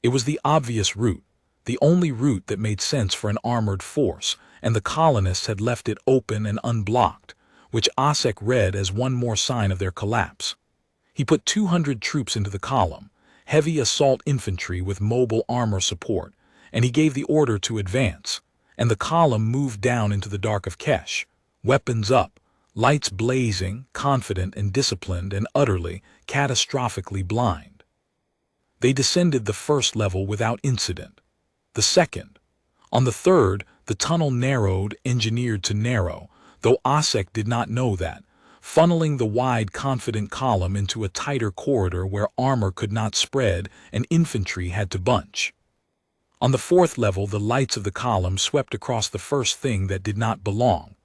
It was the obvious route, the only route that made sense for an armored force, and the colonists had left it open and unblocked, which Osek read as one more sign of their collapse. He put 200 troops into the column, heavy assault infantry with mobile armor support, and he gave the order to advance, and the column moved down into the dark of Kesh, weapons up, lights blazing, confident and disciplined and utterly, catastrophically blind. They descended the first level without incident. The second. On the third, the tunnel narrowed, engineered to narrow, though Osek did not know that, funneling the wide, confident column into a tighter corridor where armor could not spread and infantry had to bunch. On the fourth level, the lights of the column swept across the first thing that did not belong.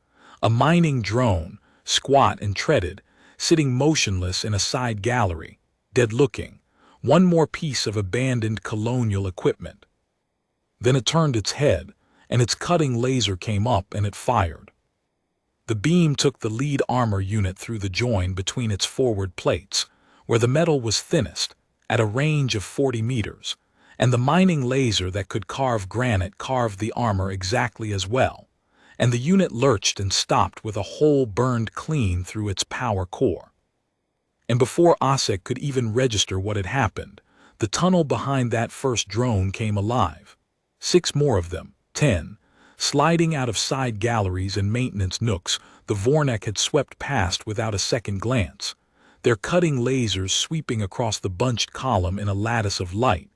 A mining drone, squat and treaded, sitting motionless in a side gallery, dead-looking, one more piece of abandoned colonial equipment. Then it turned its head, and its cutting laser came up and it fired. The beam took the lead armor unit through the join between its forward plates, where the metal was thinnest, at a range of 40 meters, and the mining laser that could carve granite carved the armor exactly as well, and the unit lurched and stopped with a hole burned clean through its power core. And before Osek could even register what had happened, the tunnel behind that first drone came alive. 6 more of them, 10, sliding out of side galleries and maintenance nooks the Vornak had swept past without a second glance, their cutting lasers sweeping across the bunched column in a lattice of light,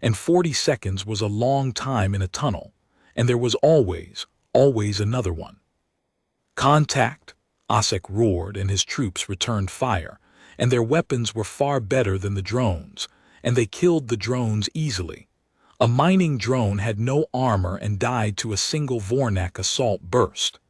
and 40 seconds was a long time in a tunnel, and there was always another one. Contact, Osek roared, and his troops returned fire, and their weapons were far better than the drones, and they killed the drones easily. A mining drone had no armor and died to a single Vornak assault burst.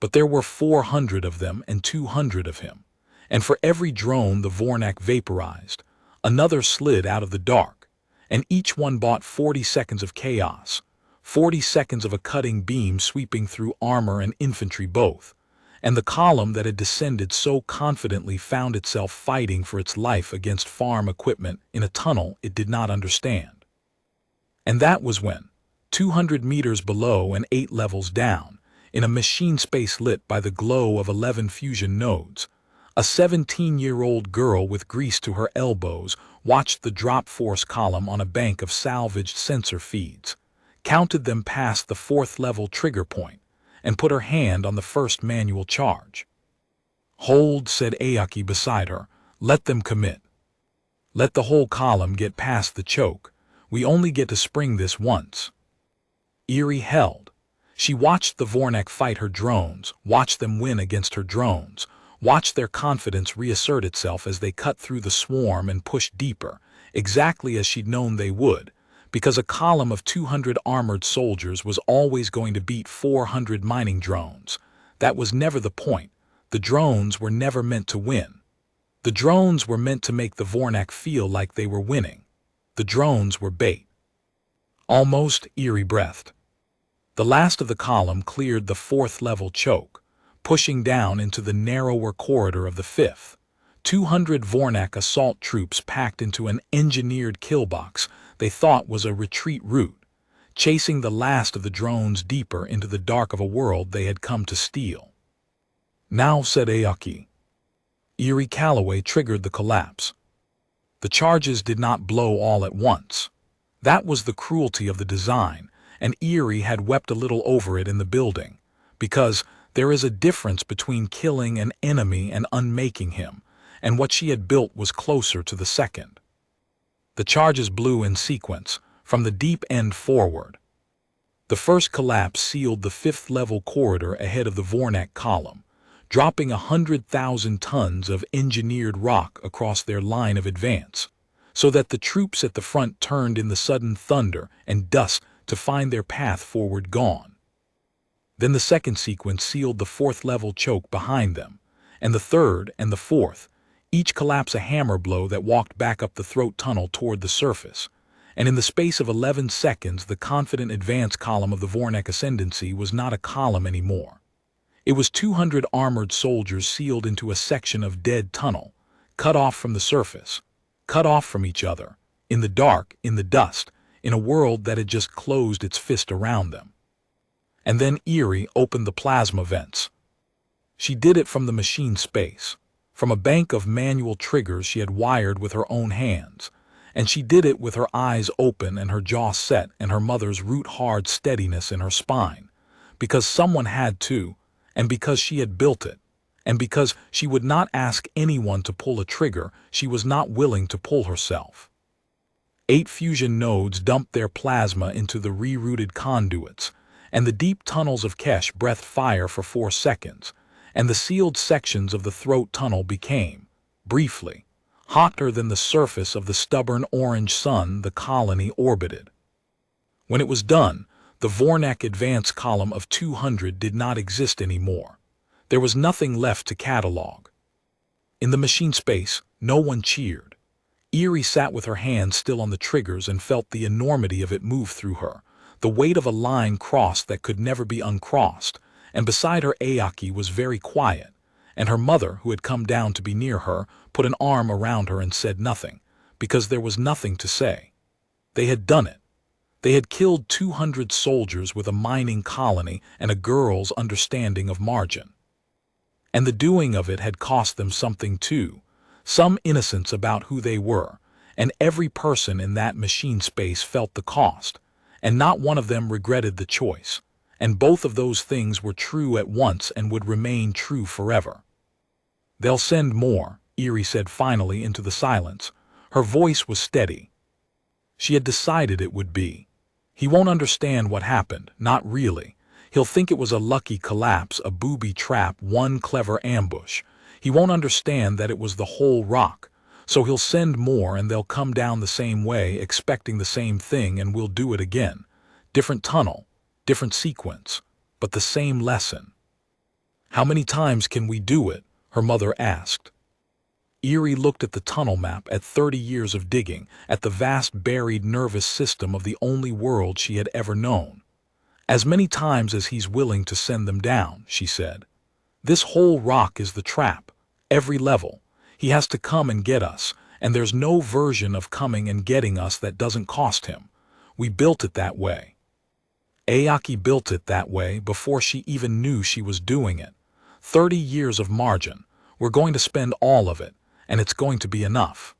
But there were 400 of them and 200 of him, and for every drone the Vornak vaporized, another slid out of the dark, and each one bought 40 seconds of chaos, 40 seconds of a cutting beam sweeping through armor and infantry both, and the column that had descended so confidently found itself fighting for its life against farm equipment in a tunnel it did not understand. And that was when, 200 meters below and 8 levels down, in a machine space lit by the glow of 11 fusion nodes, a 17-year-old girl with grease to her elbows watched the drop force column on a bank of salvaged sensor feeds, counted them past the 4th level trigger point, and put her hand on the first manual charge. "Hold," said Ayaki beside her. "Let them commit. Let the whole column get past the choke. We only get to spring this once." Iri held. She watched the Vornak fight her drones, watched them win against her drones, watched their confidence reassert itself as they cut through the swarm and pushed deeper, exactly as she'd known they would, because a column of 200 armored soldiers was always going to beat 400 mining drones. That was never the point. The drones were never meant to win. The drones were meant to make the Vornak feel like they were winning. The drones were bait. Almost, Iri breathed. The last of the column cleared the 4th level choke, pushing down into the narrower corridor of the 5th. 200 Vornak assault troops packed into an engineered killbox they thought was a retreat route, chasing the last of the drones deeper into the dark of a world they had come to steal. Now, said Aoki. Iri Calloway triggered the collapse. The charges did not blow all at once. That was the cruelty of the design, and Iri had wept a little over it in the building, because there is a difference between killing an enemy and unmaking him, and what she had built was closer to the second. The charges blew in sequence, from the deep end forward. The first collapse sealed the 5th level corridor ahead of the Vornak column, dropping 100,000 tons of engineered rock across their line of advance, so that the troops at the front turned in the sudden thunder and dust to find their path forward gone. Then the second sequence sealed the 4th level choke behind them, and the 3rd and the 4th, each collapse a hammer blow that walked back up the throat tunnel toward the surface, and in the space of 11 seconds the confident advance column of the Vornak Ascendancy was not a column anymore. It was 200 armored soldiers sealed into a section of dead tunnel, cut off from the surface, cut off from each other, in the dark, in the dust, in a world that had just closed its fist around them. And then Iri opened the plasma vents. She did it from the machine space, from a bank of manual triggers she had wired with her own hands, and she did it with her eyes open and her jaw set and her mother's root-hard steadiness in her spine, because someone had to, and because she had built it, and because she would not ask anyone to pull a trigger she was not willing to pull herself. 8 fusion nodes dumped their plasma into the rerouted conduits, and the deep tunnels of Kesh breathed fire for 4 seconds, and the sealed sections of the throat tunnel became, briefly, hotter than the surface of the stubborn orange sun the colony orbited. When it was done, the Vornak advance column of 200 did not exist anymore. There was nothing left to catalog. In the machine space, no one cheered. Iri sat with her hands still on the triggers and felt the enormity of it move through her, the weight of a line crossed that could never be uncrossed, and beside her Aoki was very quiet, and her mother, who had come down to be near her, put an arm around her and said nothing, because there was nothing to say. They had done it. They had killed 200 soldiers with a mining colony and a girl's understanding of margin. And the doing of it had cost them something too, some innocence about who they were, and every person in that machine space felt the cost, and not one of them regretted the choice, and both of those things were true at once and would remain true forever. "They'll send more," Iri said finally into the silence. Her voice was steady. She had decided it would be. He won't understand what happened, not really. He'll think it was a lucky collapse, a booby trap, one clever ambush. He won't understand that it was the whole rock. So he'll send more and they'll come down the same way, expecting the same thing, and we'll do it again. Different tunnel, different sequence, but the same lesson. "How many times can we do it?" her mother asked. Iri looked at the tunnel map, at 30 years of digging, at the vast buried nervous system of the only world she had ever known. "As many times as he's willing to send them down," she said. "This whole rock is the trap, every level. He has to come and get us, and there's no version of coming and getting us that doesn't cost him. We built it that way. Aoki built it that way before she even knew she was doing it. 30 years of margin. We're going to spend all of it, and it's going to be enough."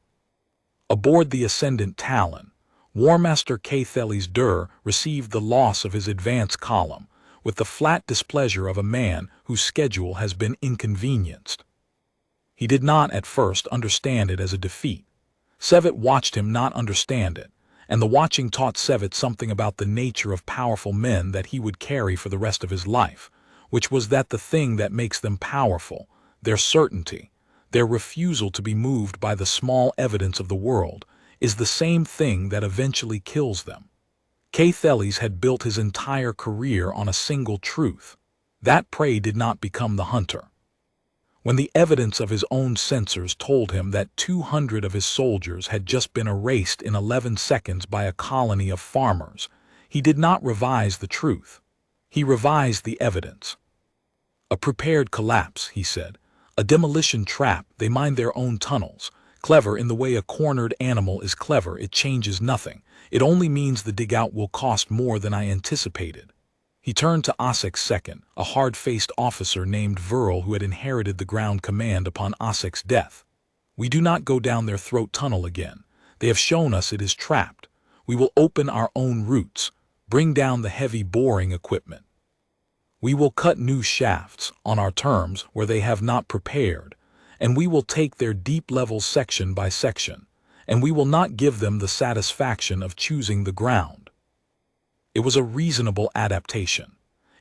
Aboard the Ascendant Talon, Warmaster Cathelis Dur received the loss of his advance column, with the flat displeasure of a man whose schedule has been inconvenienced. He did not at first understand it as a defeat. Sevet watched him not understand it, and the watching taught Sevet something about the nature of powerful men that he would carry for the rest of his life, which was that the thing that makes them powerful, their certainty, their refusal to be moved by the small evidence of the world, is the same thing that eventually kills them. Catheles had built his entire career on a single truth. That prey did not become the hunter. When the evidence of his own sensors told him that 200 of his soldiers had just been erased in 11 seconds by a colony of farmers, he did not revise the truth. He revised the evidence. A prepared collapse, he said. A demolition trap, they mine their own tunnels. Clever in the way a cornered animal is clever, it changes nothing. It only means the dig-out will cost more than I anticipated. He turned to Osek's second, a hard-faced officer named Verl who had inherited the ground command upon Osek's death. We do not go down their throat tunnel again. They have shown us it is trapped. We will open our own routes, bring down the heavy boring equipment. We will cut new shafts, on our terms, where they have not prepared, and we will take their deep levels section by section, and we will not give them the satisfaction of choosing the ground. It was a reasonable adaptation.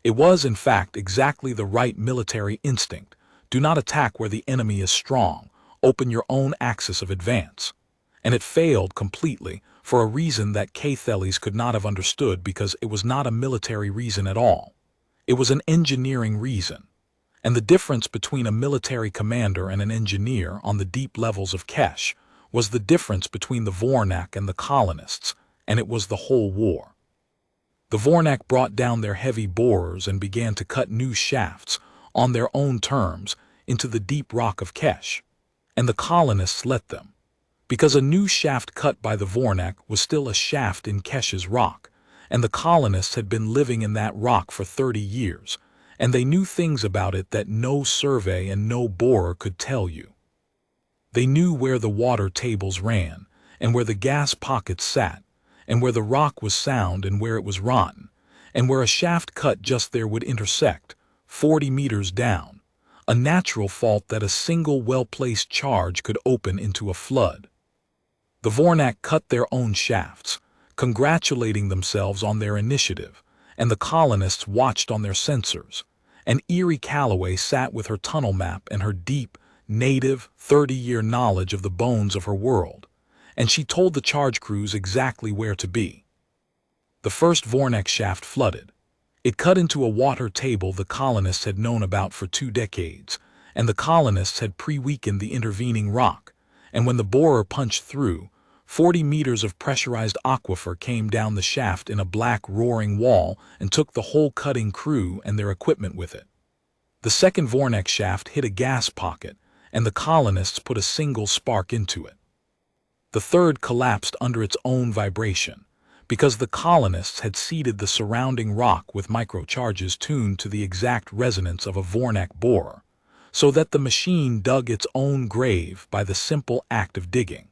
It was, in fact, exactly the right military instinct. Do not attack where the enemy is strong. Open your own axis of advance. And it failed completely, for a reason that Catheles could not have understood, because it was not a military reason at all. It was an engineering reason. And the difference between a military commander and an engineer on the deep levels of Kesh was the difference between the Vornak and the colonists, and it was the whole war. The Vornak brought down their heavy borers and began to cut new shafts, on their own terms, into the deep rock of Kesh, and the colonists let them, because a new shaft cut by the Vornak was still a shaft in Kesh's rock, and the colonists had been living in that rock for 30 years, and they knew things about it that no survey and no borer could tell you. They knew where the water tables ran, and where the gas pockets sat, and where the rock was sound and where it was rotten, and where a shaft cut just there would intersect, 40 meters down, a natural fault that a single well-placed charge could open into a flood. The Vornak cut their own shafts, congratulating themselves on their initiative, and the colonists watched on their sensors, and Iri Calloway sat with her tunnel map and her deep, native, 30-year knowledge of the bones of her world, and she told the charge crews exactly where to be. The first Vornak shaft flooded. It cut into a water table the colonists had known about for 2 decades, and the colonists had pre-weakened the intervening rock, and when the borer punched through, 40 meters of pressurized aquifer came down the shaft in a black roaring wall and took the whole cutting crew and their equipment with it. The second Vornak shaft hit a gas pocket, and the colonists put a single spark into it. The third collapsed under its own vibration, because the colonists had seeded the surrounding rock with microcharges tuned to the exact resonance of a Vornak borer, so that the machine dug its own grave by the simple act of digging.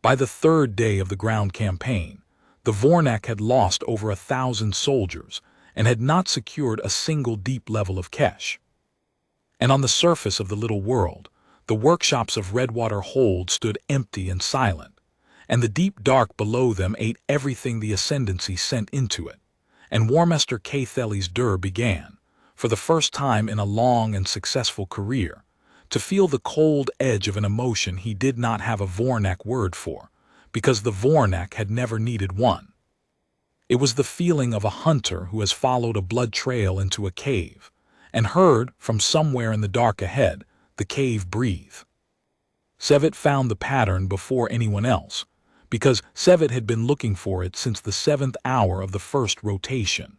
By the 3rd day of the ground campaign, the Vornak had lost over 1,000 soldiers and had not secured a single deep level of Kesh. And on the surface of the little world, the workshops of Redwater Hold stood empty and silent, and the deep dark below them ate everything the Ascendancy sent into it, and Warmaster Catheles Dur began, for the first time in a long and successful career, to feel the cold edge of an emotion he did not have a Vornak word for, because the Vornak had never needed one. It was the feeling of a hunter who has followed a blood trail into a cave, and heard, from somewhere in the dark ahead, the cave breathe. Sevet found the pattern before anyone else, because Sevet had been looking for it since the 7th hour of the first rotation.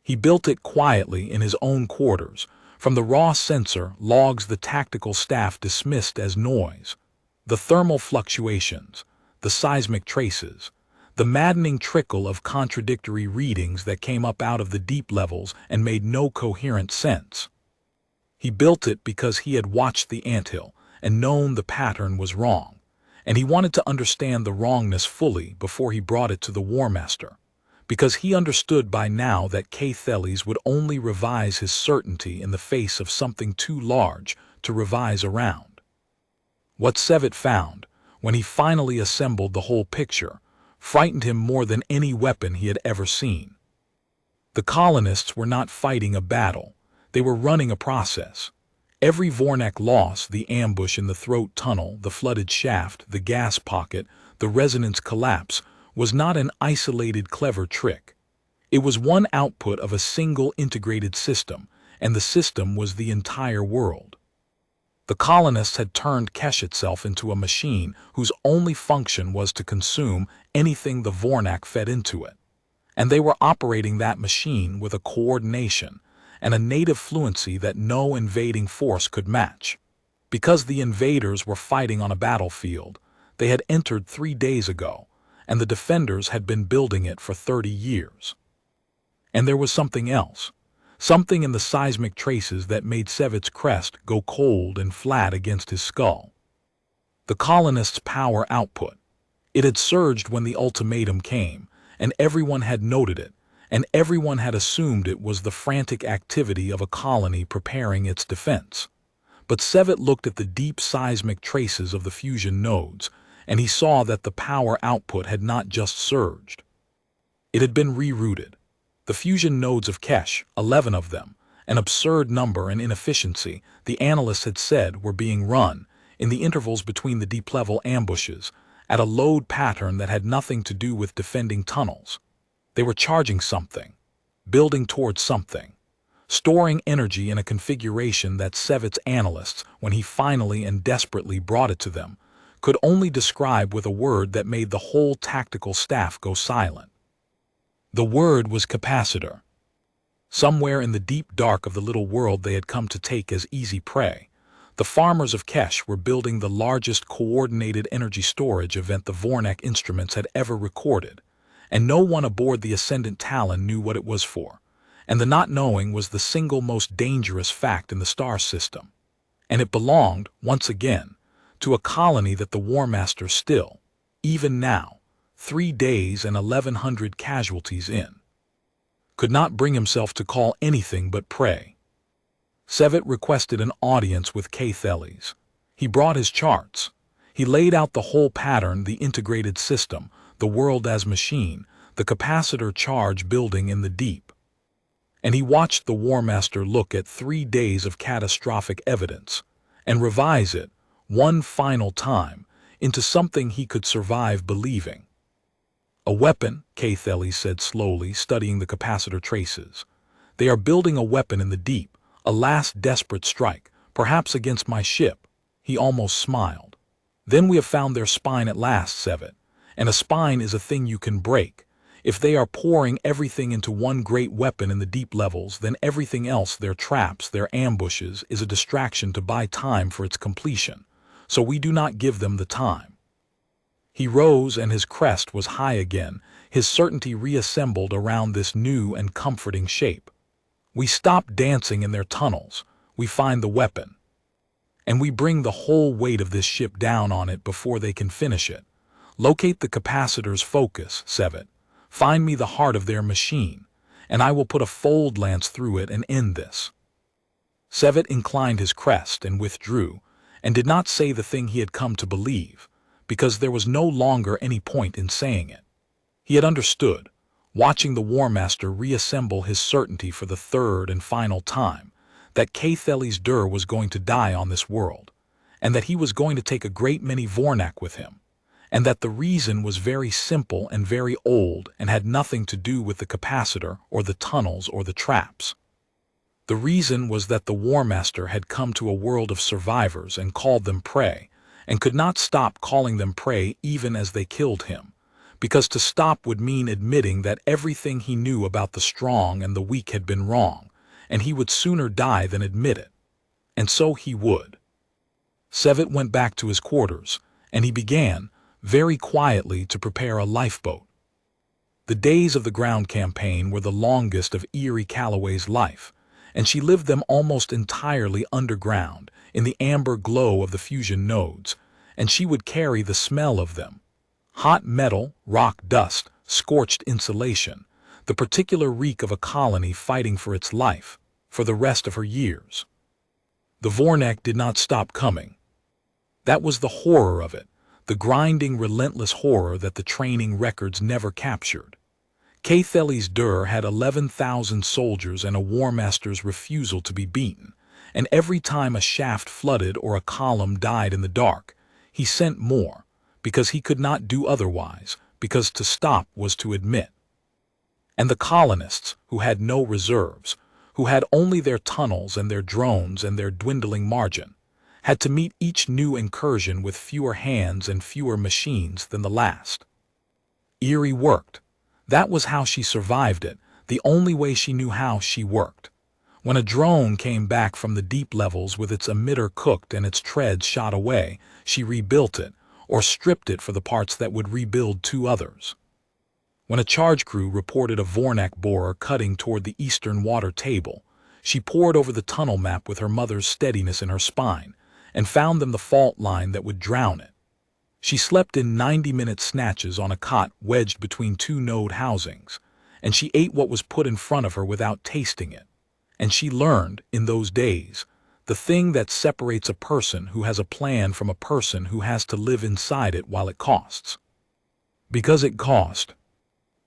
He built it quietly in his own quarters. From the raw sensor logs the tactical staff dismissed as noise. The thermal fluctuations, the seismic traces, the maddening trickle of contradictory readings that came up out of the deep levels and made no coherent sense. He built it because he had watched the anthill and known the pattern was wrong, and he wanted to understand the wrongness fully before he brought it to the Warmaster, because he understood by now that Catheles would only revise his certainty in the face of something too large to revise around. What Sevet found, when he finally assembled the whole picture, frightened him more than any weapon he had ever seen. The colonists were not fighting a battle, they were running a process. Every Vornak loss, the ambush in the throat tunnel, the flooded shaft, the gas pocket, the resonance collapse, was not an isolated clever trick. It was one output of a single integrated system, and the system was the entire world. The colonists had turned Kesh itself into a machine whose only function was to consume anything the Vornak fed into it. And they were operating that machine with a coordination and a native fluency that no invading force could match. Because the invaders were fighting on a battlefield, they had entered 3 days ago, and the defenders had been building it for 30 years. And there was something else. Something in the seismic traces that made Sevet's crest go cold and flat against his skull. The colonists' power output. It had surged when the ultimatum came, and everyone had noted it, and everyone had assumed it was the frantic activity of a colony preparing its defense. But Sevet looked at the deep seismic traces of the fusion nodes, and he saw that the power output had not just surged. It had been rerouted. The fusion nodes of Kesh, 11 of them, an absurd number and inefficiency, the analysts had said were being run, in the intervals between the deep-level ambushes, at a load pattern that had nothing to do with defending tunnels. They were charging something, building towards something, storing energy in a configuration that Sevet's analysts, when he finally and desperately brought it to them, could only describe with a word that made the whole tactical staff go silent. The word was capacitor. Somewhere in the deep dark of the little world they had come to take as easy prey, the farmers of Kesh were building the largest coordinated energy storage event the Vornak instruments had ever recorded, and no one aboard the Ascendant Talon knew what it was for, and the not knowing was the single most dangerous fact in the star system. And it belonged, once again, to a colony that the Warmaster still, even now, 3 days and 1,100 casualties in, could not bring himself to call anything but prey. Sevet requested an audience with Catheles. He brought his charts. He laid out the whole pattern, the integrated system, the world as machine, the capacitor charge building in the deep. And he watched the Warmaster look at 3 days of catastrophic evidence and revise it, one final time, into something he could survive believing. A weapon, Catheles said slowly, studying the capacitor traces. They are building a weapon in the deep, a last desperate strike, perhaps against my ship. He almost smiled. Then we have found their spine at last, Sevet. And a spine is a thing you can break. If they are pouring everything into one great weapon in the deep levels, then everything else, their traps, their ambushes, is a distraction to buy time for its completion. So we do not give them the time. He rose and his crest was high again, his certainty reassembled around this new and comforting shape. We stop dancing in their tunnels, we find the weapon. And we bring the whole weight of this ship down on it before they can finish it. Locate the capacitor's focus, Sevet. Find me the heart of their machine, and I will put a fold lance through it and end this. Sevet inclined his crest and withdrew, and did not say the thing he had come to believe, because there was no longer any point in saying it. He had understood, watching the Warmaster reassemble his certainty for the third and final time, that Catheles Dur was going to die on this world, and that he was going to take a great many Vornak with him, and that the reason was very simple and very old and had nothing to do with the capacitor or the tunnels or the traps. The reason was that the Warmaster had come to a world of survivors and called them prey, and could not stop calling them prey even as they killed him, because to stop would mean admitting that everything he knew about the strong and the weak had been wrong, and he would sooner die than admit it. And so he would. Sevet went back to his quarters, and he began, very quietly, to prepare a lifeboat. The days of the ground campaign were the longest of Iri Calloway's life, and she lived them almost entirely underground, in the amber glow of the fusion nodes, and she would carry the smell of them. Hot metal, rock dust, scorched insulation, the particular reek of a colony fighting for its life, for the rest of her years. The Vornak did not stop coming. That was the horror of it, the grinding, relentless horror that the training records never captured. Catheles Dur had 11,000 soldiers and a Warmaster's refusal to be beaten, and every time a shaft flooded or a column died in the dark, he sent more, because he could not do otherwise, because to stop was to admit. And the colonists, who had no reserves, who had only their tunnels and their drones and their dwindling margin, had to meet each new incursion with fewer hands and fewer machines than the last. Iri worked. That was how she survived it, the only way she knew how she worked. When a drone came back from the deep levels with its emitter cooked and its treads shot away, she rebuilt it, or stripped it for the parts that would rebuild two others. When a charge crew reported a Vornak borer cutting toward the eastern water table, she pored over the tunnel map with her mother's steadiness in her spine, and found them the fault line that would drown it. She slept in 90-minute snatches on a cot wedged between two node housings, and she ate what was put in front of her without tasting it. And she learned, in those days, the thing that separates a person who has a plan from a person who has to live inside it while it costs. Because it cost.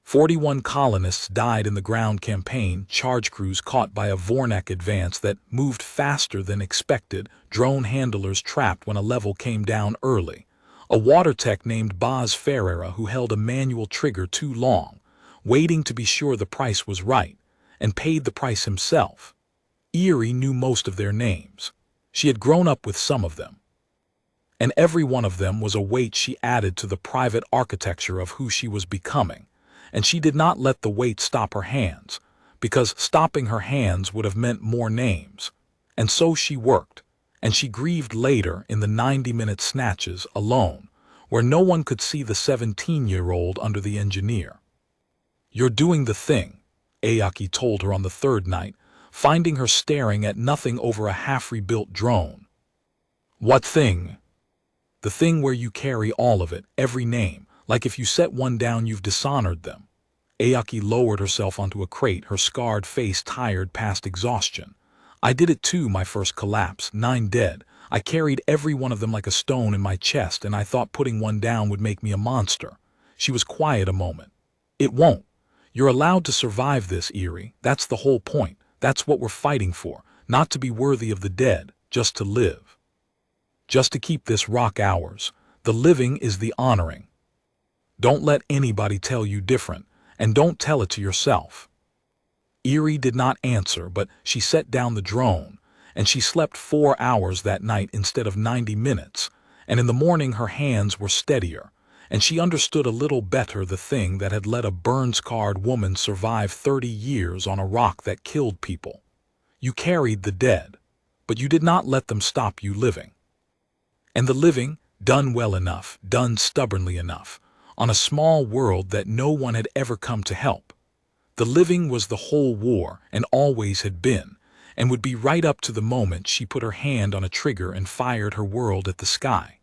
41 colonists died in the ground campaign, charge crews caught by a Vornak advance that moved faster than expected, drone handlers trapped when a level came down early, a water tech named Baz Ferreira who held a manual trigger too long, waiting to be sure the price was right, and paid the price himself. Iri knew most of their names. She had grown up with some of them. And every one of them was a weight she added to the private architecture of who she was becoming. And she did not let the weight stop her hands, because stopping her hands would have meant more names. And so she worked, and she grieved later in the 90-minute snatches alone, where no one could see the 17-year-old under the engineer. "You're doing the thing," Ayaki told her on the third night, finding her staring at nothing over a half-rebuilt drone. "What thing?" "The thing where you carry all of it, every name. Like if you set one down, you've dishonored them." Ayaki lowered herself onto a crate, her scarred face tired past exhaustion. "I did it too, my first collapse, 9 dead. I carried every one of them like a stone in my chest, and I thought putting one down would make me a monster." She was quiet a moment. "It won't. You're allowed to survive this, Iri. That's the whole point. That's what we're fighting for. Not to be worthy of the dead, just to live. Just to keep this rock ours. The living is the honoring. Don't let anybody tell you different, and don't tell it to yourself." Iri did not answer, but she set down the drone, and she slept 4 hours that night instead of 90 minutes, and in the morning her hands were steadier, and she understood a little better the thing that had let a burn-scarred woman survive 30 years on a rock that killed people. You carried the dead, but you did not let them stop you living. And the living, done well enough, done stubbornly enough, on a small world that no one had ever come to help. The living was the whole war, and always had been, and would be right up to the moment she put her hand on a trigger and fired her world at the sky.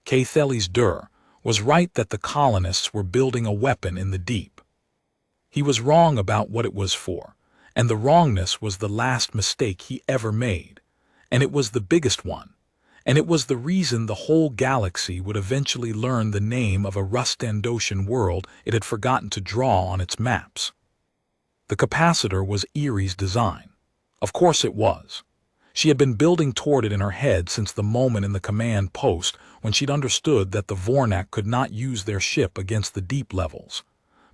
Cathelis Dur was right that the colonists were building a weapon in the deep. He was wrong about what it was for, and the wrongness was the last mistake he ever made, and it was the biggest one. And it was the reason the whole galaxy would eventually learn the name of a Rustandosian world it had forgotten to draw on its maps. The capacitor was Iri's design. Of course it was. She had been building toward it in her head since the moment in the command post when she'd understood that the Vornak could not use their ship against the deep levels.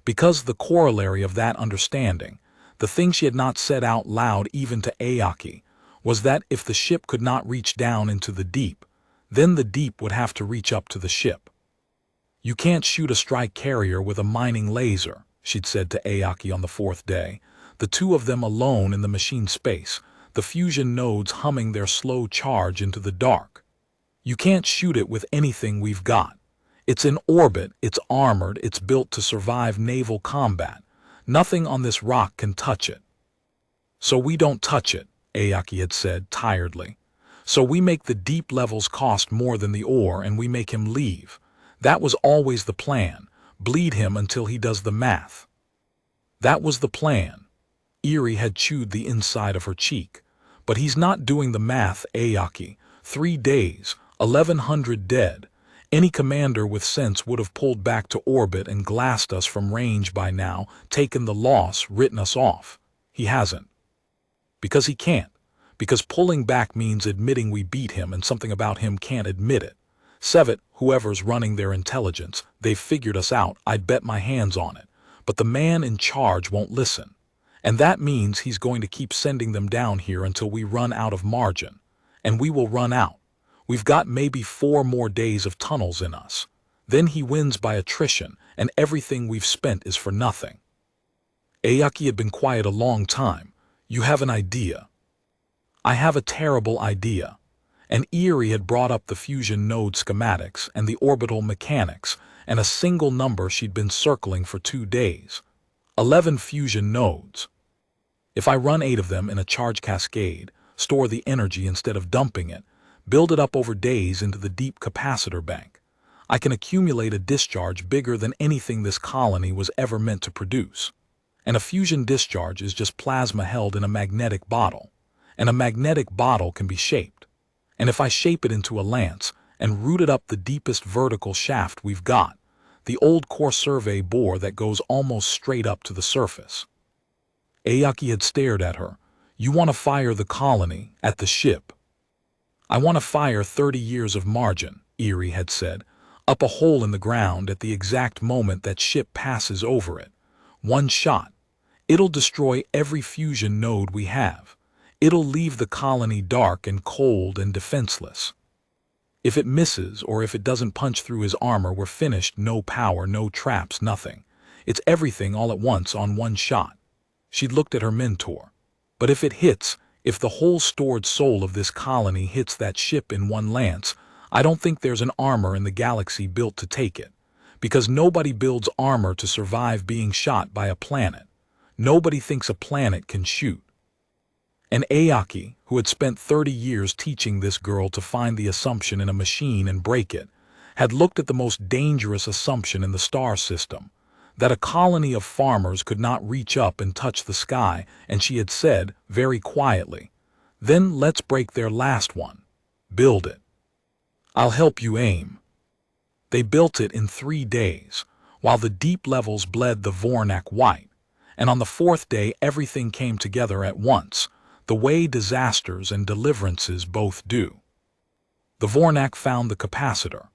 Because the corollary of that understanding, the thing she had not said out loud even to Ayaki, was that if the ship could not reach down into the deep, then the deep would have to reach up to the ship. "You can't shoot a strike carrier with a mining laser," she'd said to Ayaki on the 4th day, the two of them alone in the machine space, the fusion nodes humming their slow charge into the dark. "You can't shoot it with anything we've got. It's in orbit, it's armored, it's built to survive naval combat. Nothing on this rock can touch it." "So we don't touch it," Ayaki had said tiredly. "So we make the deep levels cost more than the ore, and we make him leave. That was always the plan. Bleed him until he does the math." That was the plan. Iri had chewed the inside of her cheek. "But he's not doing the math, Ayaki. 3 days, 1,100 dead. Any commander with sense would have pulled back to orbit and glassed us from range by now, taken the loss, written us off. He hasn't. Because he can't. Because pulling back means admitting we beat him, and something about him can't admit it. Sevet, whoever's running their intelligence, they've figured us out, I'd bet my hands on it. But the man in charge won't listen. And that means he's going to keep sending them down here until we run out of margin. And we will run out. We've got maybe 4 more days of tunnels in us. Then he wins by attrition, and everything we've spent is for nothing. Ayaki had been quiet a long time. You have an idea. I have a terrible idea. And Iri had brought up the fusion node schematics and the orbital mechanics and a single number she'd been circling for 2 days. 11 fusion nodes. If I run 8 of them in a charge cascade, store the energy instead of dumping it, build it up over days into the deep capacitor bank, I can accumulate a discharge bigger than anything this colony was ever meant to produce. And a fusion discharge is just plasma held in a magnetic bottle. And a magnetic bottle can be shaped. And if I shape it into a lance and root it up the deepest vertical shaft we've got, the old core survey bore that goes almost straight up to the surface. Ayaki had stared at her. You want to fire the colony at the ship? I want to fire 30 years of margin, Iri had said, up a hole in the ground at the exact moment that ship passes over it. 1 shot. It'll destroy every fusion node we have. It'll leave the colony dark and cold and defenseless. If it misses or if it doesn't punch through his armor, we're finished. No power, no traps, nothing. It's everything all at once on 1 shot. She'd looked at her mentor. But if it hits, if the whole stored soul of this colony hits that ship in 1 lance, I don't think there's an armor in the galaxy built to take it. Because nobody builds armor to survive being shot by a planet. Nobody thinks a planet can shoot. And Ayaki, who had spent 30 years teaching this girl to find the assumption in a machine and break it, had looked at the most dangerous assumption in the star system, that a colony of farmers could not reach up and touch the sky, and she had said, very quietly, then let's break their last one. Build it. I'll help you aim. They built it in 3 days, while the deep levels bled the Vornak white, and on the 4th day everything came together at once, the way disasters and deliverances both do. The Vornak found the capacitor.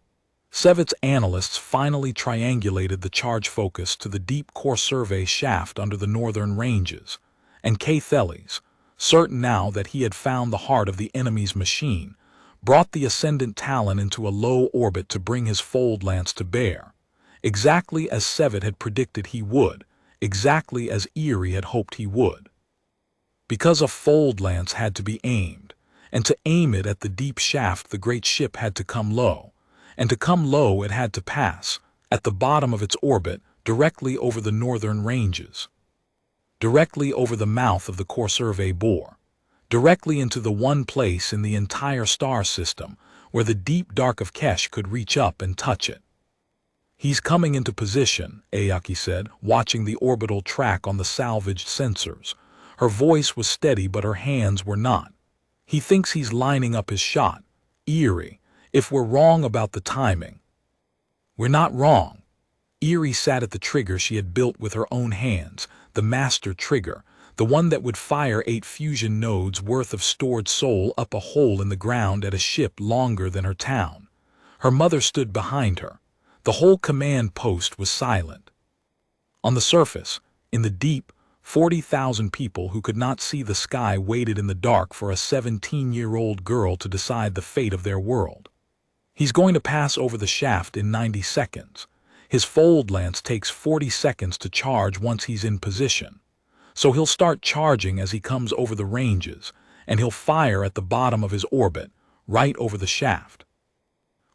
Sevit's analysts finally triangulated the charge focus to the deep core survey shaft under the northern ranges, and Catheles, certain now that he had found the heart of the enemy's machine, brought the ascendant Talon into a low orbit to bring his fold lance to bear, exactly as Sevit had predicted he would, exactly as Iri had hoped he would. Because a fold lance had to be aimed, and to aim it at the deep shaft the great ship had to come low, and to come low it had to pass, at the bottom of its orbit, directly over the northern ranges, directly over the mouth of the core survey bore, directly into the one place in the entire star system where the deep dark of Kesh could reach up and touch it. He's coming into position, Ayaki said, watching the orbital track on the salvaged sensors. Her voice was steady but her hands were not. He thinks he's lining up his shot. Iri, if we're wrong about the timing. We're not wrong. Iri sat at the trigger she had built with her own hands, the master trigger, the one that would fire 8 fusion nodes worth of stored soul up a hole in the ground at a ship longer than her town. Her mother stood behind her. The whole command post was silent. On the surface, in the deep, 40,000 people who could not see the sky waited in the dark for a 17-year-old girl to decide the fate of their world. He's going to pass over the shaft in 90 seconds. His fold lance takes 40 seconds to charge once he's in position. So he'll start charging as he comes over the ranges, and he'll fire at the bottom of his orbit, right over the shaft.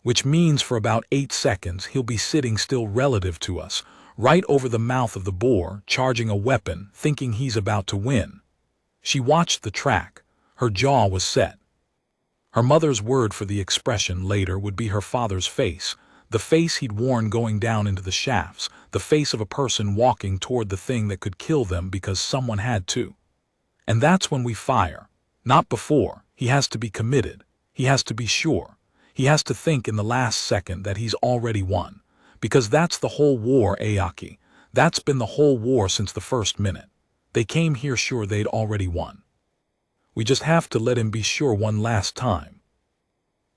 Which means for about 8 seconds he'll be sitting still relative to us, right over the mouth of the bore, charging a weapon, thinking he's about to win. She watched the track. Her jaw was set. Her mother's word for the expression later would be her father's face, the face he'd worn going down into the shafts, the face of a person walking toward the thing that could kill them because someone had to. And that's when we fire. Not before. He has to be committed. He has to be sure. He has to think in the last second that he's already won. Because that's the whole war, Ayaki. That's been the whole war since the first minute. They came here sure they'd already won. We just have to let him be sure one last time.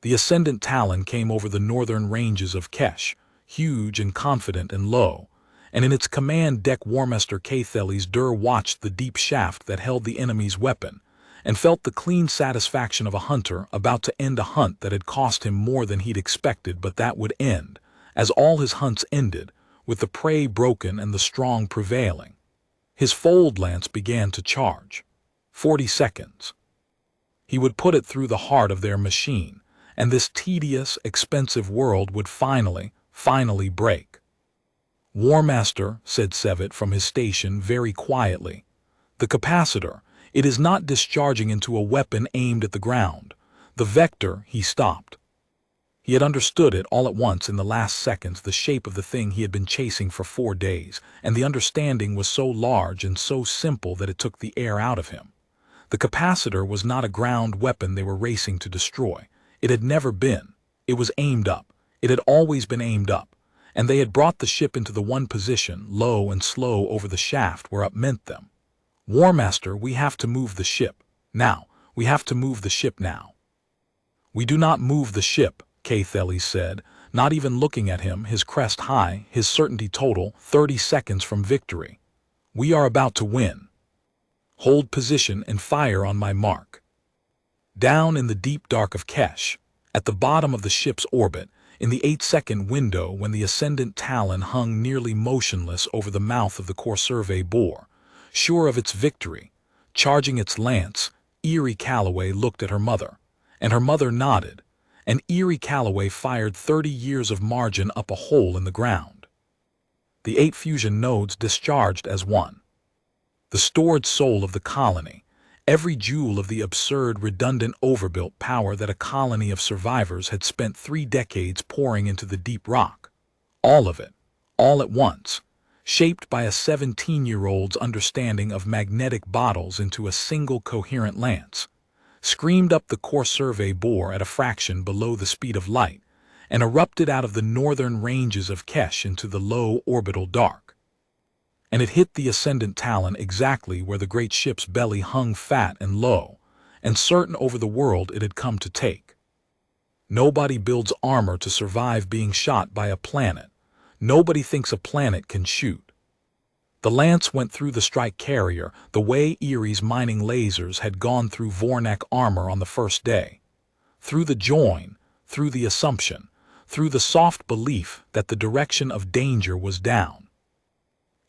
The Ascendant Talon came over the northern ranges of Kesh, huge and confident and low, and in its command deck Warmaster Cathelis Dur watched the deep shaft that held the enemy's weapon, and felt the clean satisfaction of a hunter about to end a hunt that had cost him more than he'd expected, but that would end, as all his hunts ended, with the prey broken and the strong prevailing. His fold lance began to charge. 40 seconds. He would put it through the heart of their machine, and this tedious, expensive world would finally break. "Warmaster," said Sevet from his station very quietly, "the capacitor, it is not discharging into a weapon aimed at the ground. The vector," he stopped. He had understood it all at once in the last seconds, the shape of the thing he had been chasing for 4 days, and the understanding was so large and so simple that it took the air out of him. The capacitor was not a ground weapon they were racing to destroy. It had never been. It was aimed up. It had always been aimed up. And they had brought the ship into the one position, low and slow over the shaft where up meant them. "Warmaster, we have to move the ship. Now. We have to move the ship now." "We do not move the ship," Cathelis said, not even looking at him, his crest high, his certainty total, 30 seconds from victory. "We are about to win. Hold position and fire on my mark." Down in the deep dark of Kesh, at the bottom of the ship's orbit, in the 8-second window when the Ascendant Talon hung nearly motionless over the mouth of the Courserve bore, sure of its victory, charging its lance, Iri Calloway looked at her mother, and her mother nodded, and Iri Calloway fired 30 years of margin up a hole in the ground. The 8 fusion nodes discharged as one. The stored soul of the colony, every joule of the absurd, redundant, overbuilt power that a colony of survivors had spent 3 decades pouring into the deep rock. All of it, all at once, shaped by a 17-year-old's understanding of magnetic bottles into a single coherent lance, screamed up the Courserve bore at a fraction below the speed of light, and erupted out of the northern ranges of Kesh into the low orbital dark. And it hit the Ascendant Talon exactly where the great ship's belly hung fat and low, and certain over the world it had come to take. Nobody builds armor to survive being shot by a planet. Nobody thinks a planet can shoot. The lance went through the strike carrier the way Iri's mining lasers had gone through Vornak armor on the first day. Through the join, through the assumption, through the soft belief that the direction of danger was down.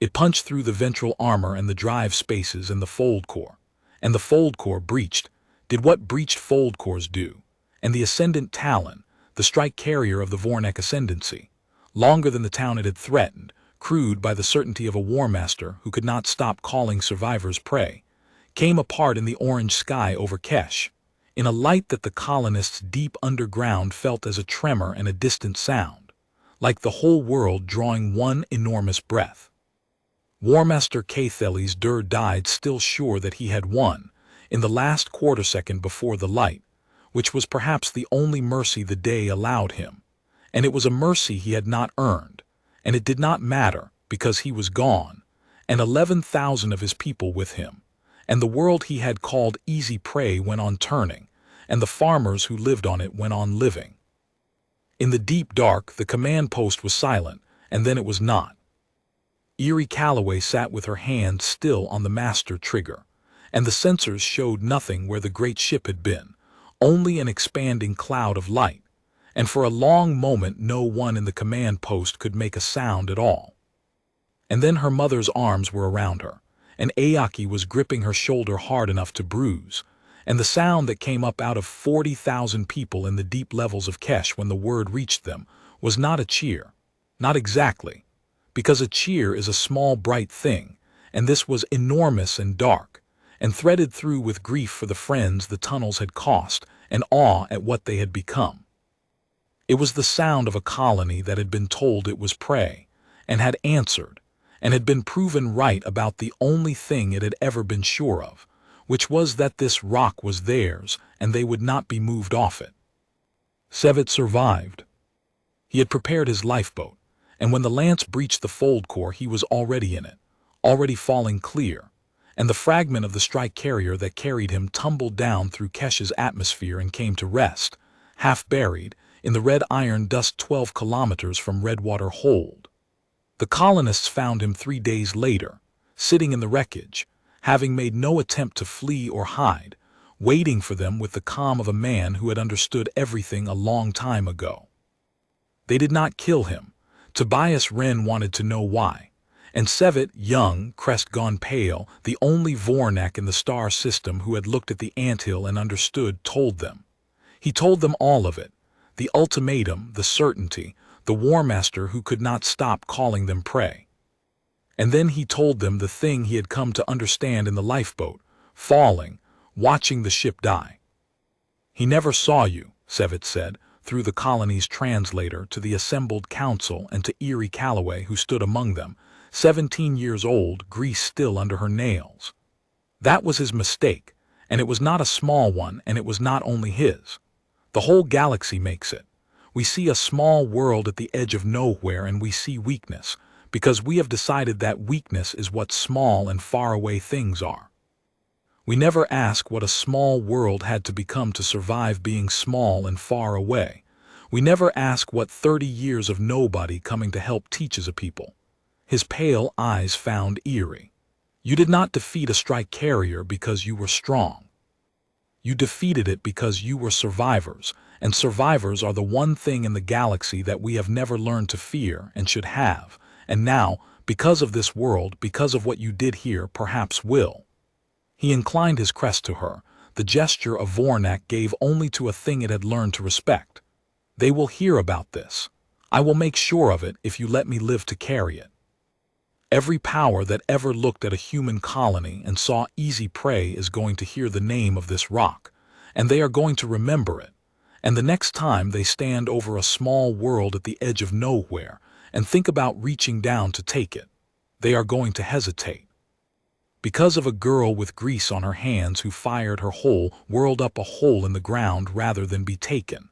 It punched through the ventral armor and the drive spaces and the fold core. And the fold core breached, did what breached fold cores do. And the Ascendant Talon, the strike carrier of the Vornak Ascendancy, longer than the town it had threatened, crewed by the certainty of a Warmaster who could not stop calling survivors prey, came apart in the orange sky over Kesh, in a light that the colonists deep underground felt as a tremor and a distant sound, like the whole world drawing one enormous breath. Warmaster Cathelis Dur died still sure that he had won, in the last quarter-second before the light, which was perhaps the only mercy the day allowed him, and it was a mercy he had not earned, and it did not matter because he was gone, and 11,000 of his people with him, and the world he had called easy prey went on turning, and the farmers who lived on it went on living. In the deep dark the command post was silent, and then it was not. Iri Calloway sat with her hand still on the master trigger, and the sensors showed nothing where the great ship had been, only an expanding cloud of light, and for a long moment no one in the command post could make a sound at all. And then her mother's arms were around her, and Aoki was gripping her shoulder hard enough to bruise, and the sound that came up out of 40,000 people in the deep levels of Kesh when the word reached them was not a cheer, not exactly, because a cheer is a small bright thing, and this was enormous and dark, and threaded through with grief for the friends the tunnels had cost, and awe at what they had become. It was the sound of a colony that had been told it was prey, and had answered, and had been proven right about the only thing it had ever been sure of, which was that this rock was theirs, and they would not be moved off it. Sevet survived. He had prepared his lifeboat, and when the lance breached the fold core he was already in it, already falling clear, and the fragment of the strike carrier that carried him tumbled down through Kesh's atmosphere and came to rest, half buried, in the red iron dust 12 kilometers from Redwater Hold. The colonists found him 3 days later, sitting in the wreckage, having made no attempt to flee or hide, waiting for them with the calm of a man who had understood everything a long time ago. They did not kill him. Tobias Wren wanted to know why, and Sevet, young, crest gone pale, the only Vornak in the star system who had looked at the anthill and understood, told them. He told them all of it, the ultimatum, the certainty, the Warmaster who could not stop calling them prey. And then he told them the thing he had come to understand in the lifeboat, falling, watching the ship die. He never saw you, Sevet said, through the colony's translator to the assembled council and to Iri Calloway who stood among them, 17 years old, grease still under her nails. That was his mistake, and it was not a small one, and it was not only his. The whole galaxy makes it. We see a small world at the edge of nowhere and we see weakness, because we have decided that weakness is what small and faraway things are. We never ask what a small world had to become to survive being small and far away. We never ask what 30 years of nobody coming to help teaches a people. His pale eyes found Iri. You did not defeat a strike carrier because you were strong. You defeated it because you were survivors, and survivors are the one thing in the galaxy that we have never learned to fear and should have, and now, because of this world, because of what you did here, perhaps will. He inclined his crest to her, the gesture of Vornak gave only to a thing it had learned to respect. They will hear about this. I will make sure of it if you let me live to carry it. Every power that ever looked at a human colony and saw easy prey is going to hear the name of this rock, and they are going to remember it. And the next time they stand over a small world at the edge of nowhere and think about reaching down to take it, they are going to hesitate. Because of a girl with grease on her hands who fired her whole world up a hole in the ground rather than be taken.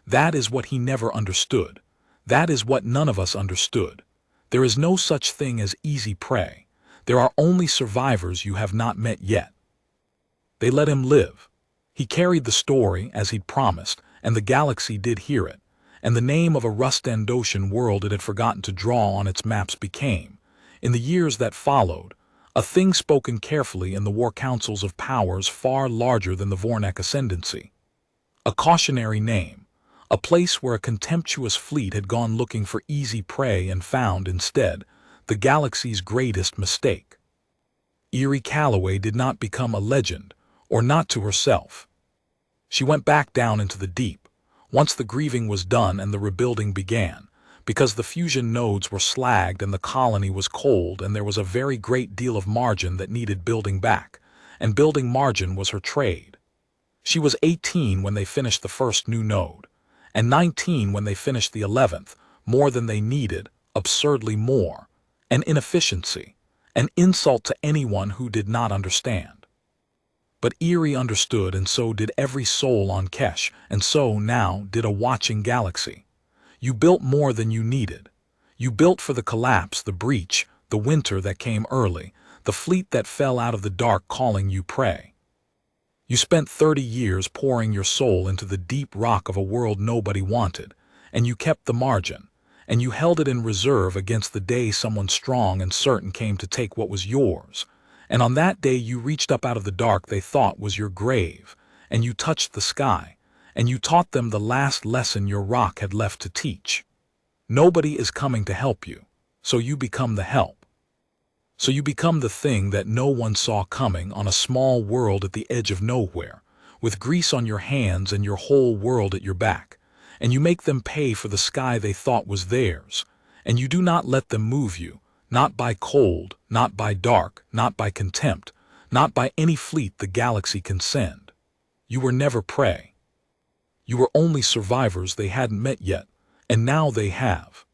That is what he never understood. That is what none of us understood. There is no such thing as easy prey. There are only survivors you have not met yet. They let him live. He carried the story as he'd promised, and the galaxy did hear it, and the name of a Rustandosian world it had forgotten to draw on its maps became, in the years that followed, a thing spoken carefully in the war councils of powers far larger than the Vornak ascendancy. A cautionary name, a place where a contemptuous fleet had gone looking for easy prey and found, instead, the galaxy's greatest mistake. Iri Calloway did not become a legend, or not to herself. She went back down into the deep, once the grieving was done and the rebuilding began, because the fusion nodes were slagged and the colony was cold and there was a very great deal of margin that needed building back, and building margin was her trade. She was 18 when they finished the first new node, and 19 when they finished the 11th, more than they needed, absurdly more, an inefficiency, an insult to anyone who did not understand. But Iri understood, and so did every soul on Kesh, and so now did a watching galaxy. You built more than you needed. You built for the collapse, the breach, the winter that came early, the fleet that fell out of the dark calling you prey. You spent 30 years pouring your soul into the deep rock of a world nobody wanted, and you kept the margin, and you held it in reserve against the day someone strong and certain came to take what was yours. And on that day you reached up out of the dark they thought was your grave, and you touched the sky, and you taught them the last lesson your rock had left to teach. Nobody is coming to help you, so you become the help. So you become the thing that no one saw coming on a small world at the edge of nowhere, with grease on your hands and your whole world at your back, and you make them pay for the sky they thought was theirs, and you do not let them move you, not by cold, not by dark, not by contempt, not by any fleet the galaxy can send. You were never prey. You were only survivors they hadn't met yet, and now they have.